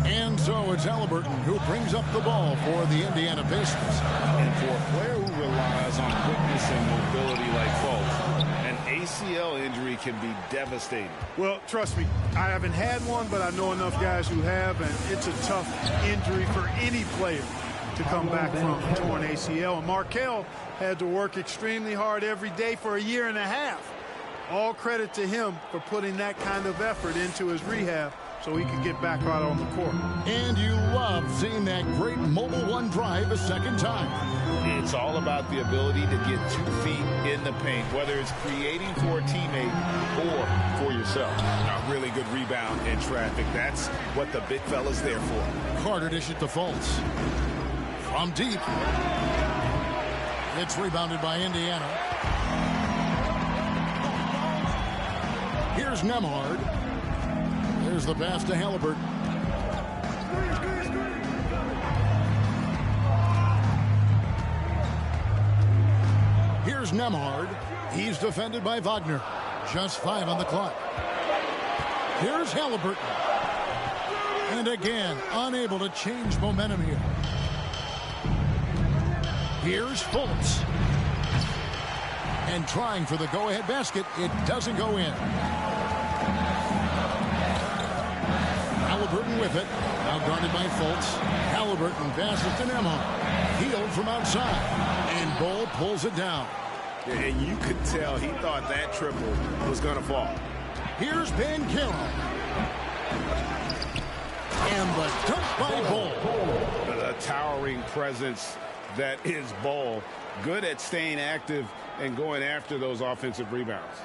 And so it's Halliburton who brings up the ball for the Indiana Pacers. And for a player who relies on quickness and mobility like Fultz, an ACL injury can be devastating. Well, trust me, I haven't had one, but I know enough guys who have, and it's a tough injury for any player to come back from a torn ACL. And Markelle had to work extremely hard every day for a year and a half. All credit to him for putting that kind of effort into his rehab so he could get back out on the court. And you love seeing that great mobile one drive a second time. It's all about the ability to get 2 feet in the paint, whether it's creating for a teammate or for yourself. A really good rebound in traffic. That's what the big fella's there for. Carter dishes to Fultz. From deep. It's rebounded by Indiana. Here's Nembhard. There's the pass to Halliburton. Here's Nembhard. He's defended by Wagner. Just 5 on the clock. Here's Halliburton. And again, unable to change momentum here. Here's Fultz. And trying for the go-ahead basket. It doesn't go in. Halliburton with it. Now guarded by Fultz. Halliburton passes to Nembhard. Healed from outside. And Bull pulls it down. And you could tell he thought that triple was going to fall. Here's Banchero. And the dunk by Bull. The towering presence that is Bull. Good at staying active and going after those offensive rebounds.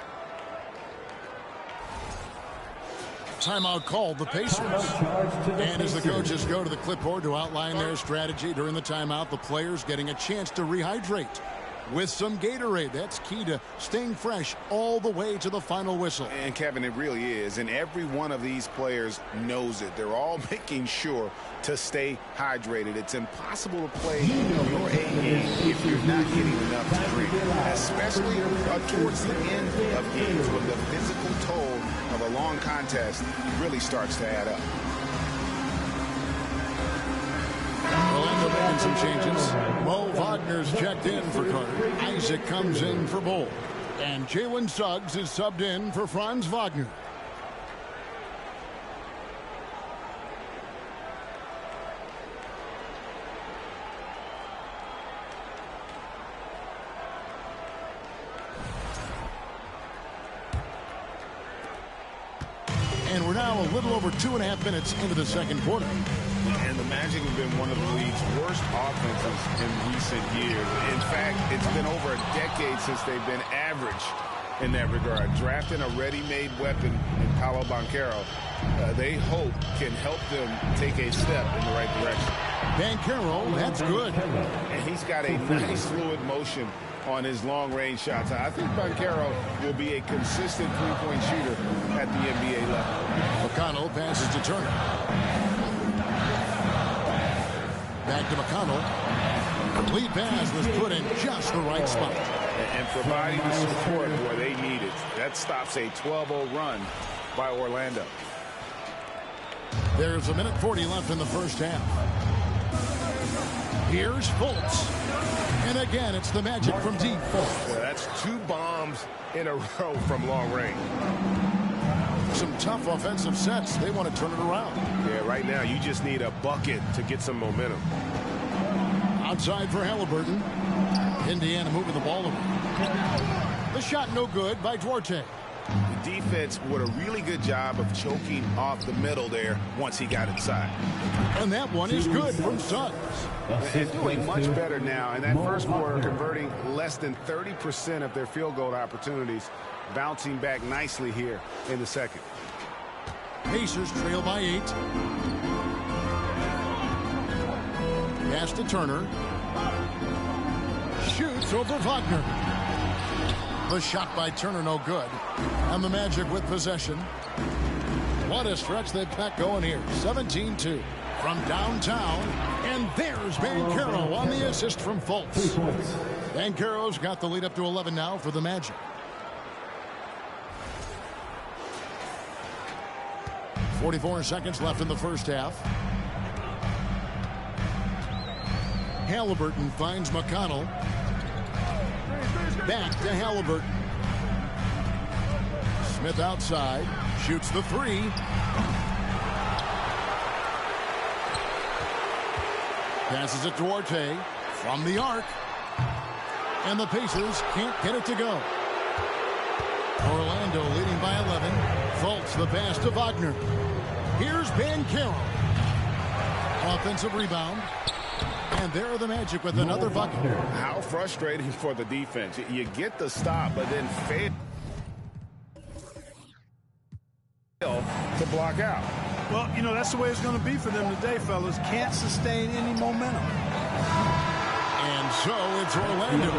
Timeout called, the Pacers. And as the coaches go to the clipboard to outline their strategy during the timeout, the players getting a chance to rehydrate with some Gatorade. That's key to staying fresh all the way to the final whistle. And Kevin, it really is. And every one of these players knows it. They're all making sure to stay hydrated. It's impossible to play your A game if you're not getting enough to drink, especially towards the end of games when the physical toll of a long contest really starts to add up. Orlando making some changes. Mo Wagner's checked in for Carter. Isaac comes in for Bull. And Jalen Suggs is subbed in for Franz Wagner. And we're now a little over 2.5 minutes into the second quarter. And the Magic have been one of the league's worst offenses in recent years. In fact, it's been over a decade since they've been average in that regard. Drafting a ready-made weapon in Paolo Banchero, they hope can help them take a step in the right direction. Banchero, that's good. And he's got a nice fluid motion on his long-range shots. I think Banchero will be a consistent three-point shooter at the NBA level. McConnell passes to Turner. Back to McConnell. Lead pass was put in just the right spot. And providing the support where they need it. That stops a 12-0 run by Orlando. There's 1:40 left in the first half. Here's Fultz. And again, it's the Magic from deep. Yeah, that's 2 bombs in a row from long range. Some tough offensive sets. They want to turn it around. Yeah, right now you just need a bucket to get some momentum. Outside for Halliburton. Indiana moving the ball over. The shot no good by Duarte. The defense did a really good job of choking off the middle there once he got inside. And that one is good from Suggs. They're doing much better now. In that first quarter, converting less than 30% of their field goal opportunities, bouncing back nicely here in the second. Pacers trail by 8. Pass to Turner. Shoots over Wagner. The shot by Turner no good. And the Magic with possession. What a stretch they've got going here. 17-2 from downtown. And there's Banchero on the assist from Fultz. Banchero's got the lead up to 11 now for the Magic. .44 seconds left in the first half. Halliburton finds McConnell. Back to Halliburton. Smith outside. Shoots the 3. Passes it to Duarte from the arc. And the Pacers can't get it to go. Orlando leading by 11. Fultz the pass to Wagner. Here's Banchero. Offensive rebound. And there are the Magic with another bucket. How frustrating for the defense. You get the stop, but then fail to block out. Well, you know, that's the way it's going to be for them today, fellas. Can't sustain any momentum. And so it's Orlando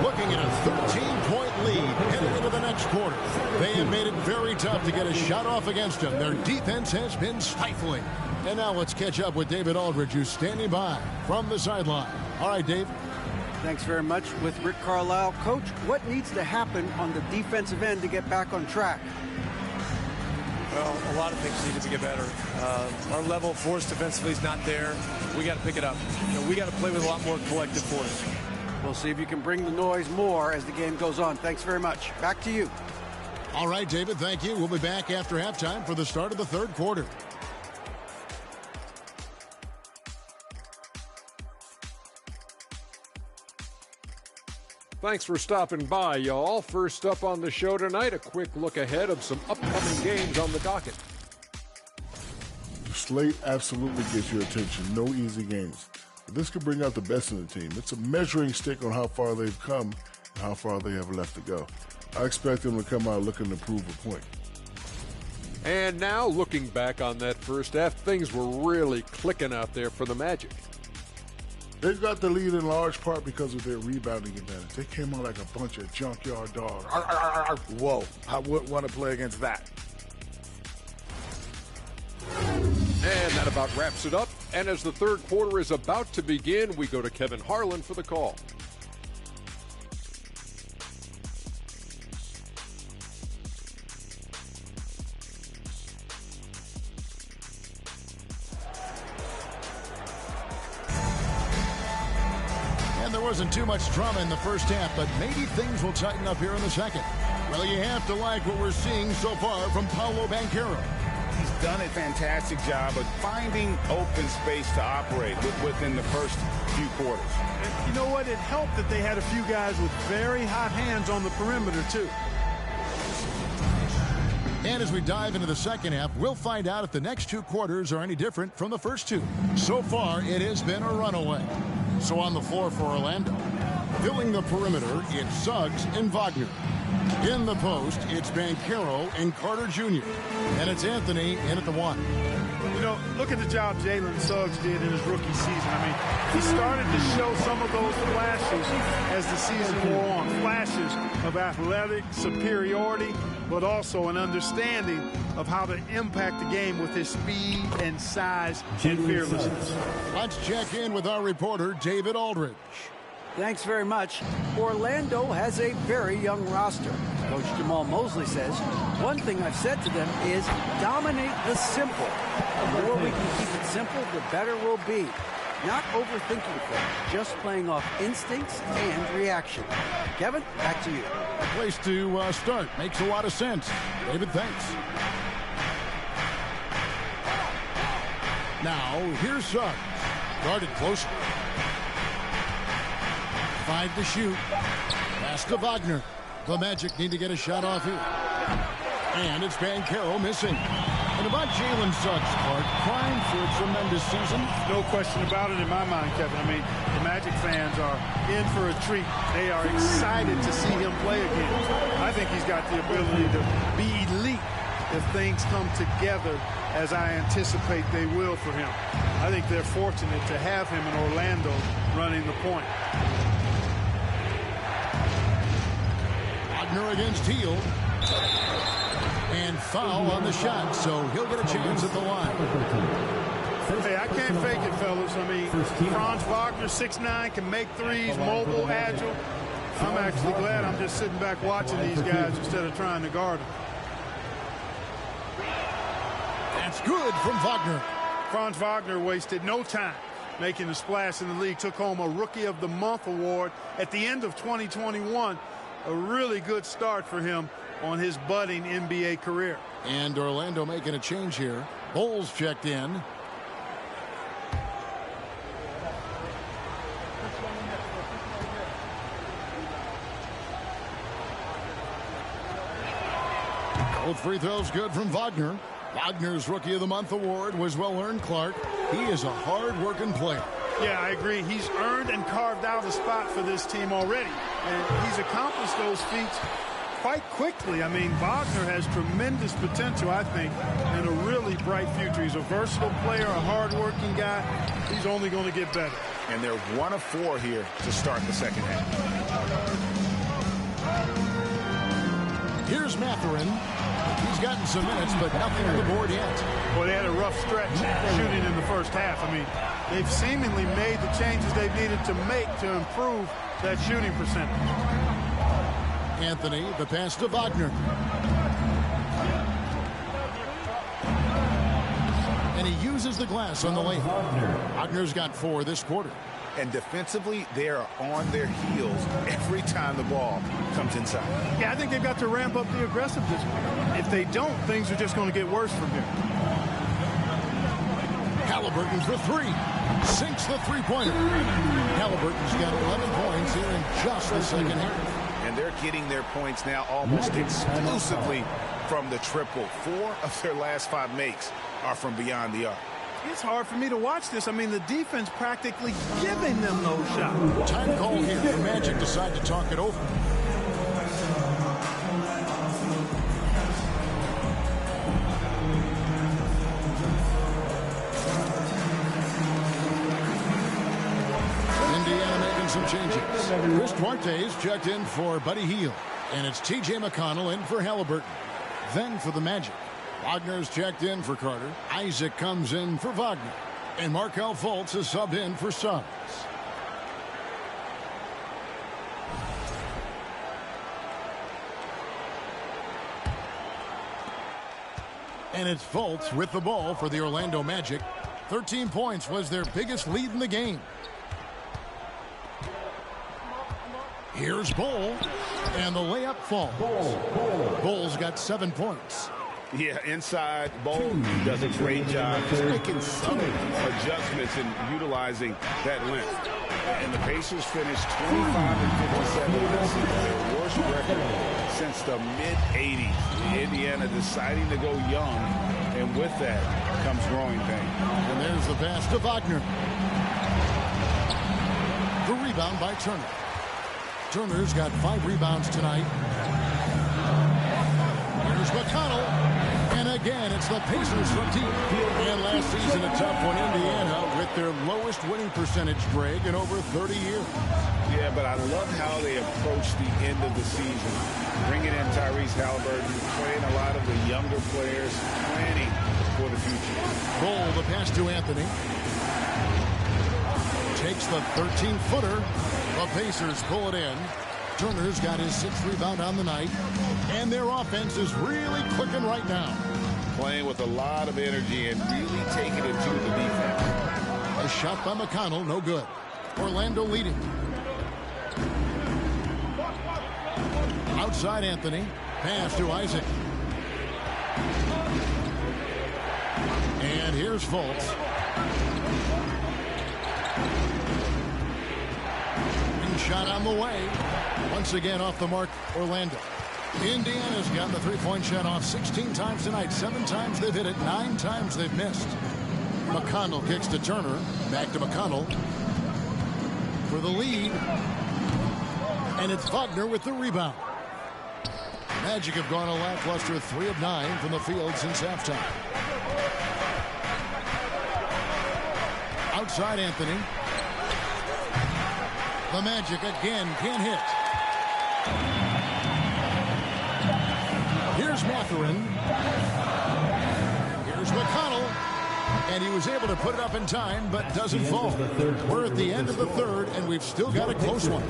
looking at a 13-point lead heading into the next quarter. They have made it very tough to get a shot off against them. Their defense has been stifling. And now let's catch up with David Aldridge, who's standing by from the sideline. All right, Dave. Thanks very much. With Rick Carlisle. Coach, what needs to happen on the defensive end to get back on track? Well, a lot of things need to get better. Our level of force defensively is not there. We got to pick it up. You know, we got to play with a lot more collective force. We'll see if you can bring the noise more as the game goes on. Thanks very much. Back to you. All right, David, thank you. We'll be back after halftime for the start of the third quarter. Thanks for stopping by, y'all. First up on the show tonight, a quick look ahead of some upcoming games on the docket. The slate absolutely gets your attention. No easy games. But this could bring out the best in the team. It's a measuring stick on how far they've come and how far they have left to go. I expect them to come out looking to prove a point. And now, looking back on that first half, things were really clicking out there for the Magic. They've got the lead in large part because of their rebounding advantage. They came out like a bunch of junkyard dogs. Whoa, I wouldn't want to play against that. And that about wraps it up. And as the third quarter is about to begin, we go to Kevin Harlan for the call. Wasn't too much drama in the first half, but maybe things will tighten up here in the second. Well, you have to like what we're seeing so far from Paolo Banchero. He's done a fantastic job of finding open space to operate within the first few quarters. And you know what? It helped that they had a few guys with very hot hands on the perimeter, too. And as we dive into the second half, we'll find out if the next 2 quarters are any different from the first 2. So far, it has been a runaway. So on the floor for Orlando, filling the perimeter, it's Suggs and Wagner. In the post, it's Banchero and Carter Jr. And it's Anthony in at the 1. You know, look at the job Jalen Suggs did in his rookie season. I mean, he started to show some of those flashes as the season wore on. Flashes of athletic superiority, but also an understanding of how to impact the game with his speed and size and fearlessness. Let's check in with our reporter, David Aldridge. Thanks very much. Orlando has a very young roster. Coach Jamal Mosley says, one thing I've said to them is dominate the simple. The more we can keep it simple, the better we'll be. Not overthinking things, just playing off instincts and reaction. Kevin, back to you. A place to start. Makes a lot of sense. David, thanks. Now, here's Suggs. Guarded closely. 5 to shoot. Pass to Wagner. The Magic need to get a shot off here. And it's Banchero missing. And about Jalen Suggs' part, primed for a tremendous season. No question about it in my mind, Kevin. I mean, the Magic fans are in for a treat. They are excited to see him play again. I think he's got the ability to be elite if things come together as I anticipate they will for him. I think they're fortunate to have him in Orlando running the point. Wagner against Hield. And foul on the shot, so he'll get a chance at the line. Hey, I can't fake it, fellas. I mean, Franz Wagner, 6'9", can make threes, mobile, agile. I'm actually glad I'm just sitting back watching these guys instead of trying to guard them. That's good from Wagner. Franz Wagner wasted no time making a splash in the league. Took home a Rookie of the Month award at the end of 2021. A really good start for him on his budding NBA career. And Orlando making a change here. Bowles checked in. Both free throws good from Wagner. Wagner's Rookie of the Month award was well earned, Clark. He is a hard-working player. Yeah, I agree. He's earned and carved out a spot for this team already. And he's accomplished those feats quite quickly. I mean, Wagner has tremendous potential, I think, and a really bright future. He's a versatile player, a hard-working guy. He's only going to get better. And they're 1 of 4 here to start the second half. Here's Mathurin. He's gotten some minutes, but nothing on the board yet. Well, they had a rough stretch shooting in the first half. I mean, they've seemingly made the changes they've needed to make to improve that shooting percentage. Anthony, the pass to Wagner. And he uses the glass on the lane. Wagner's got 4 this quarter. And defensively, they are on their heels every time the ball comes inside. Yeah, I think they've got to ramp up the aggressiveness. If they don't, things are just going to get worse from here. Halliburton for 3. Sinks the three-pointer. Halliburton's got 11 points here in just the second half. And they're getting their points now almost exclusively from the triple. 4 of their last 5 makes are from beyond the arc. It's hard for me to watch this. I mean, the defense practically giving them those shots. Time call here. The Magic decide to talk it over. Indiana making some changes. Chris Duarte's checked in for Buddy Hield. And it's T.J. McConnell in for Halliburton. Then for the Magic, Wagner's checked in for Carter. Isaac comes in for Wagner. And Markelle Fultz is subbed in for Suggs. And it's Fultz with the ball for the Orlando Magic. 13 points was their biggest lead in the game. Here's Bol. And the layup falls. Bol's got 7 points. Yeah, inside, Bol does a great job just making some adjustments and utilizing that length. And the Pacers finished 25-57 this season, their worst record since the mid-'80s. Indiana deciding to go young, and with that comes growing pain. And there's the pass to Wagner. The rebound by Turner. Turner's got 5 rebounds tonight. Here's McConnell. And again, it's the Pacers from deep. And last season, a tough one, Indiana, with their lowest winning percentage, Greg, in over 30 years. Yeah, but I love how they approach the end of the season. Bringing in Tyrese Halliburton, playing a lot of the younger players, planning for the future. Roll the pass to Anthony. Takes the 13-footer. The Pacers pull it in. Turner's got his 6th rebound on the night. And their offense is really clicking right now. Playing with a lot of energy and really taking it to the defense. A shot by McConnell, no good. Orlando leading. Outside Anthony. Pass to Isaac. And here's Fultz. Shot on the way. Once again off the mark, Orlando. Indiana's gotten the 3-point shot off 16 times tonight. 7 times they've hit it. 9 times they've missed. McConnell kicks to Turner. Back to McConnell for the lead. And it's Wagner with the rebound. Magic have gone a lackluster 3 of 9 from the field since halftime. Outside Anthony. The Magic again can't hit. Here's Mathurin. Here's McConnell. And he was able to put it up in time, but doesn't fall. We're at the end of the third, and we've still got a close one.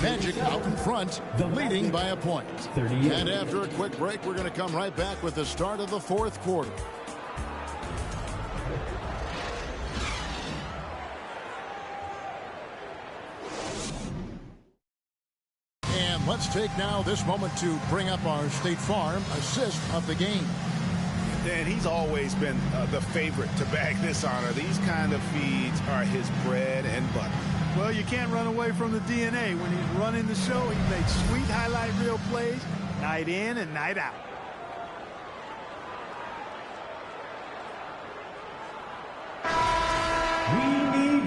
Magic out in front, leading by a point. And after a quick break, we're going to come right back with the start of the 4th quarter. Let's take now this moment to bring up our State Farm assist of the game. And he's always been the favorite to bag this honor. These kind of feeds are his bread and butter. Well, you can't run away from the DNA. When he's running the show, he makes sweet highlight reel plays night in and night out.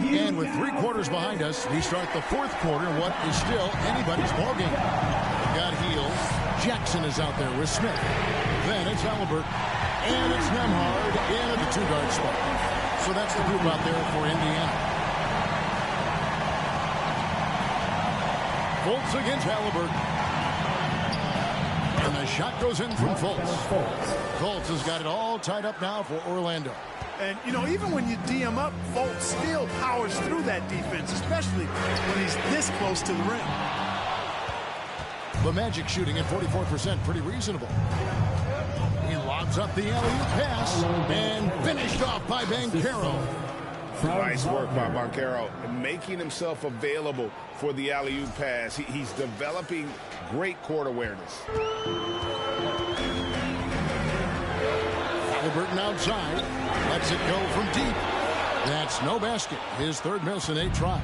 And with 3 quarters behind us, we start the 4th quarter, what is still anybody's ballgame. Got Heels. Jackson is out there with Smith. Then it's Halliburton. And it's Nemhard in at the 2-guard spot. So that's the group out there for Indiana. Fultz against Halliburton. And the shot goes in from Fultz. Fultz has got it all tied up now for Orlando. And, you know, even when you D him up, Fultz still powers through that defense, especially when he's this close to the rim. The Magic shooting at 44%, pretty reasonable. He lobs up the alley-oop pass and finished off by Banchero. Nice work by Banchero, making himself available for the alley-oop pass. He's developing great court awareness. Halliburton outside. Lets it go from deep. That's no basket. His 3rd miss in 8 tries.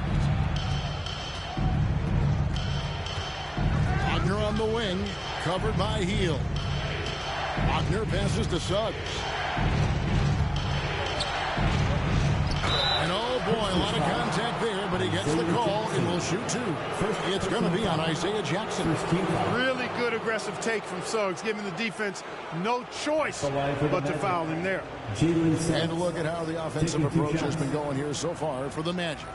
Wagner on the wing. Covered by Heel. Wagner passes to Suggs. And oh boy, a lot of contact there, but he gets the call and will shoot 2. It's going to be on Isaiah Jackson. Really good aggressive take from Suggs, giving the defense no choice but to foul him there. And look at how the offensive approach has been going here so far for the Magic.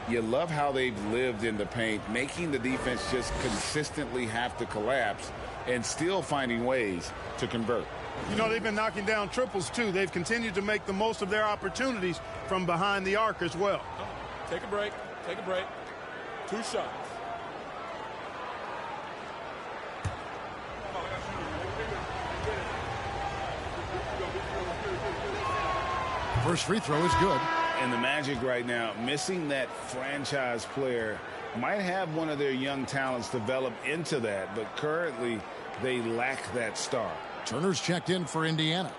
You love how they've lived in the paint, making the defense just consistently have to collapse and still finding ways to convert. You know, they've been knocking down triples, too. They've continued to make the most of their opportunities from behind the arc as well. Take a break. Take a break. 2 shots. First free throw is good. And the Magic right now, missing that franchise player, might have one of their young talents develop into that, but currently they lack that star. Turner's checked in for Indiana.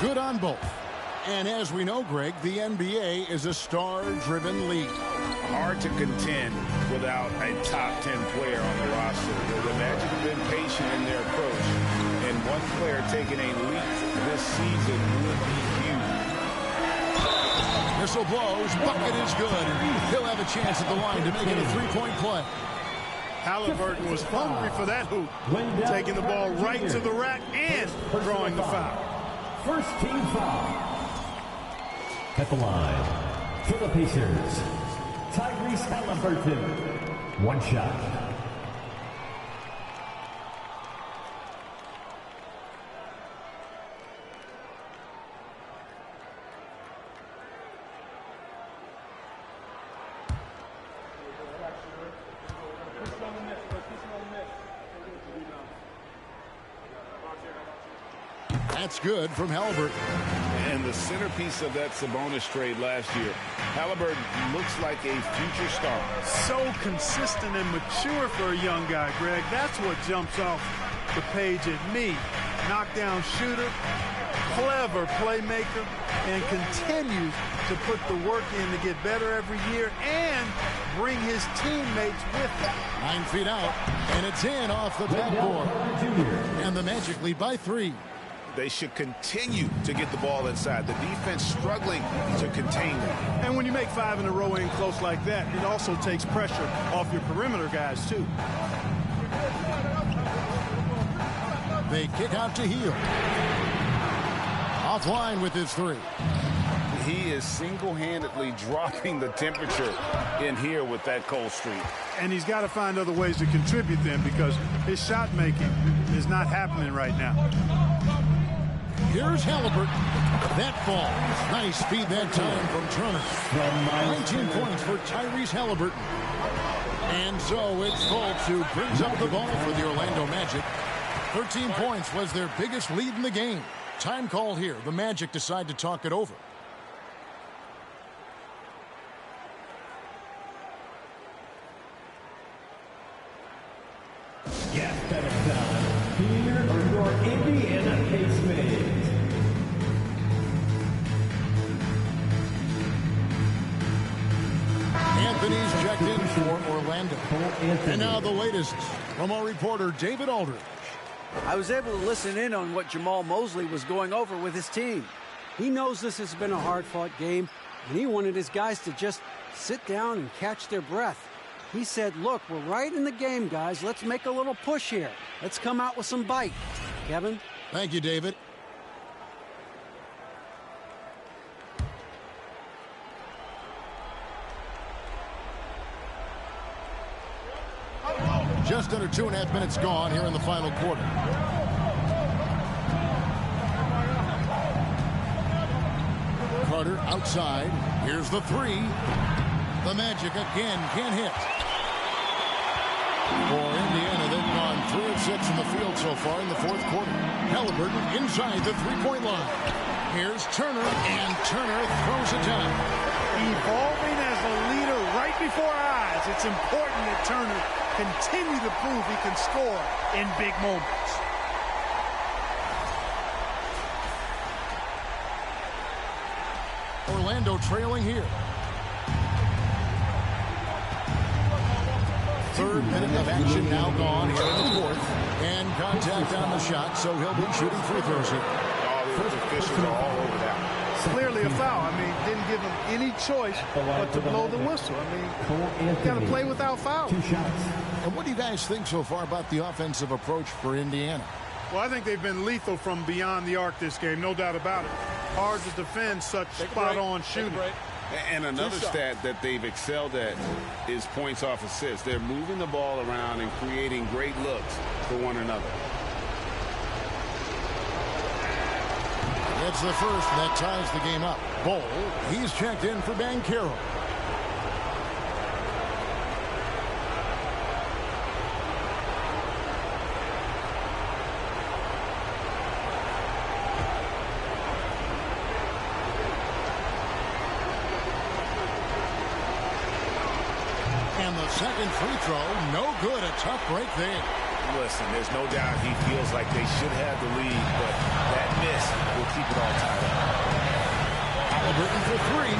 Good on both. And as we know, Greg, the NBA is a star-driven league. Hard to contend without a top 10 player on the roster. The Magic have been patient in their approach, and one player taking a leap this season would be huge. Whistle blows, bucket is good. He'll have a chance at the line to make it a three-point play. Halliburton was hungry for that hoop, taking the ball right to the rack and drawing the foul. First team foul. At the line, for the Pacers, Tyrese Halliburton. One shot. That's good from Halliburton. And the centerpiece of that Sabonis trade last year, Halliburton looks like a future star. So consistent and mature for a young guy, Greg. That's what jumps off the page at me. Knockdown shooter, clever playmaker, and continues to put the work in to get better every year and bring his teammates with him. 9 feet out, and it's in off the backboard. And the Magic lead by 3. They should continue to get the ball inside. The defense struggling to contain them. And when you make 5 in a row in close like that, it also takes pressure off your perimeter guys, too. They kick out to Hield. Offline with his 3. He is single-handedly dropping the temperature in here with that cold streak. And he's got to find other ways to contribute then, because his shot making is not happening right now. Here's Halliburton. That falls. Nice feed that time from Turner. 19 points for Tyrese Halliburton. And so it's Fultz who brings up the ball for the Orlando Magic. 13 points was their biggest lead in the game. Time call here. The Magic decide to talk it over. Get better time. Here are your Indiana Pacers. Anthony's checked in for Orlando. And now the latest from our reporter, David Aldridge. I was able to listen in on what Jamal Mosley was going over with his team. He knows this has been a hard-fought game, and he wanted his guys to just sit down and catch their breath. He said, look, we're right in the game, guys. Let's make a little push here. Let's come out with some bite. Kevin? Thank you, David. Just under 2.5 minutes gone here in the final quarter. Carter outside. Here's the 3. The Magic again can't hit. For Indiana, they've gone 3 of 6 in the field so far in the fourth quarter. Halliburton inside the three-point line. Here's Turner, and Turner throws it down. Evolving as a leader right before our eyes. It's important that Turner continue to prove he can score in big moments. Orlando trailing here. Third minute of action now gone here in the fourth. And contact on the shot, so he'll be shooting free throws here. The officials are all over that. Clearly a foul. I mean, didn't give him any choice but to blow the whistle. I mean, you got to play without fouls. And what do you guys think so far about the offensive approach for Indiana? Well, I think they've been lethal from beyond the arc this game, no doubt about it. Hard to defend such spot-on shooting. And another stat that they've excelled at is points off assists. They're moving the ball around and creating great looks for one another. That's the first that ties the game up. Bol, he's checked in for Banchero. And the second free throw, no good. A tough break there. listen, there's no doubt he feels like they should have the lead, but that miss will keep it all tied up. Halliburton for three,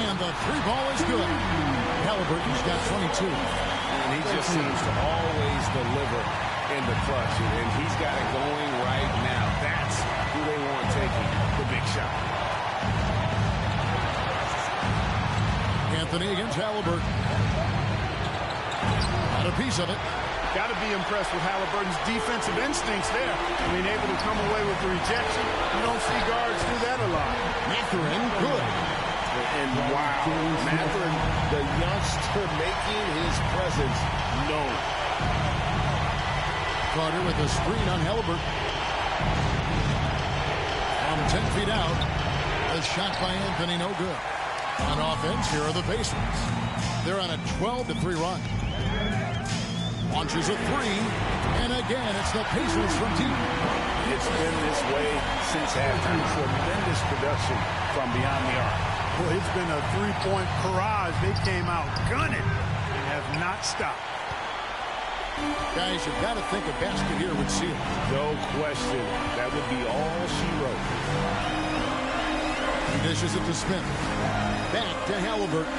and the three ball is good. Halliburton's got 22. And he just seems to always deliver in the clutch, and he's got it going right now. That's who they want taking the big shot. Anthony against Halliburton. Got a piece of it. Got to be impressed with Halliburton's defensive instincts there. I mean, able to come away with the rejection. You don't see guards do that a lot. Mathurin, good. And wow, Mathurin, the youngster making his presence known. Carter with a screen on Halliburton. From 10 feet out, a shot by Anthony, no good. On offense, here are the Pacers. They're on a 12-3 run. Launches a three, and again, it's the Pacers from deep. It's been this way since halftime. Tremendous production from beyond the arc. Well, it's been a three-point barrage. They came out gunning and have not stopped. Guys, you've got to think a basket here would seal. No question. That would be all she wrote. He dishes it to Smith. Back to Halliburton.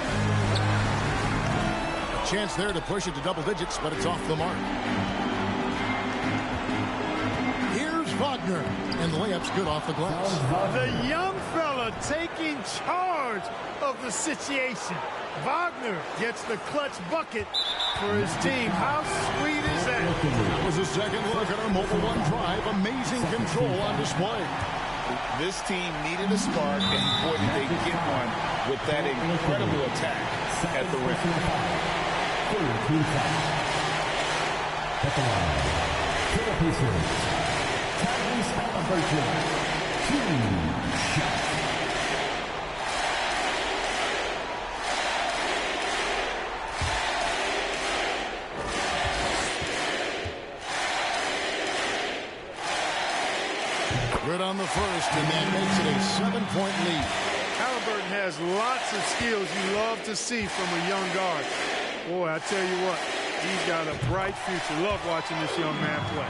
Chance there to push it to double digits, but it's off the mark. Here's Wagner, and the layup's good off the glass. The young fella taking charge of the situation. Wagner gets the clutch bucket for his team. How sweet is that? That was a second look at our Mobile One drive. Amazing control on display. This team needed a spark, and boy, did they get one with that incredible attack at the rim. At the line, for the Pacers, Tyrese Halliburton, 2 shots. Good on the first, and that makes it a 7-point lead. Halliburton has lots of skills you love to see from a young guard. Boy, I tell you what, he's got a bright future. Love watching this young man play.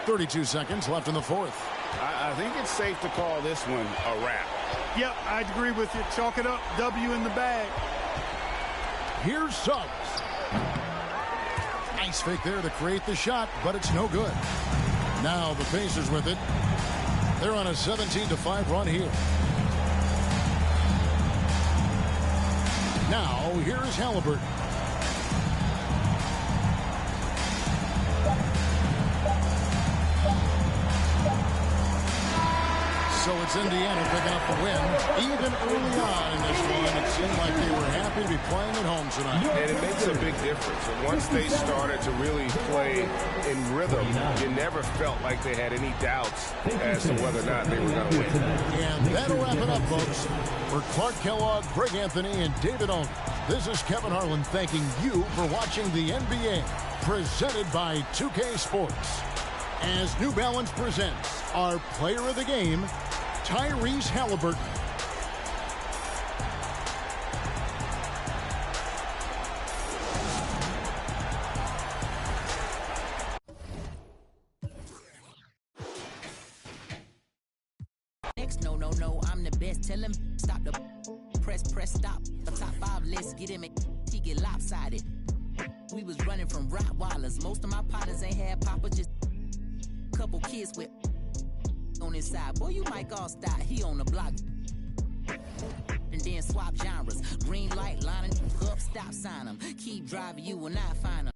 32 seconds left in the fourth. I think it's safe to call this one a wrap. Yep, I agree with you. Chalk it up. W in the bag. Here's Suggs. Nice fake there to create the shot, but it's no good. Now the Pacers with it. They're on a 17-5 run here. Now, here's Halliburton. So it's Indiana picking up the win. Even early on in this one, it seemed like they were happy to be playing at home tonight. And it makes a big difference. And once they started to really play in rhythm, you never felt like they had any doubts as to whether or not they were going to win. And that'll wrap it up, folks. For Clark Kellogg, Greg Anthony, and David Owen, this is Kevin Harlan thanking you for watching the NBA, presented by 2K Sports. As New Balance presents our player of the game, Tyrese Halliburton. Next, no, I'm the best. Tell him stop the press, stop. The top 5 list, get him, he get lopsided. We was running from Rottweilers. Most of my partners ain't had Papa, just couple kids with on his side. Boy, you might all stop. He on the block. And then swap genres. Green light, lining up, stop sign him. Keep driving, you will not find him.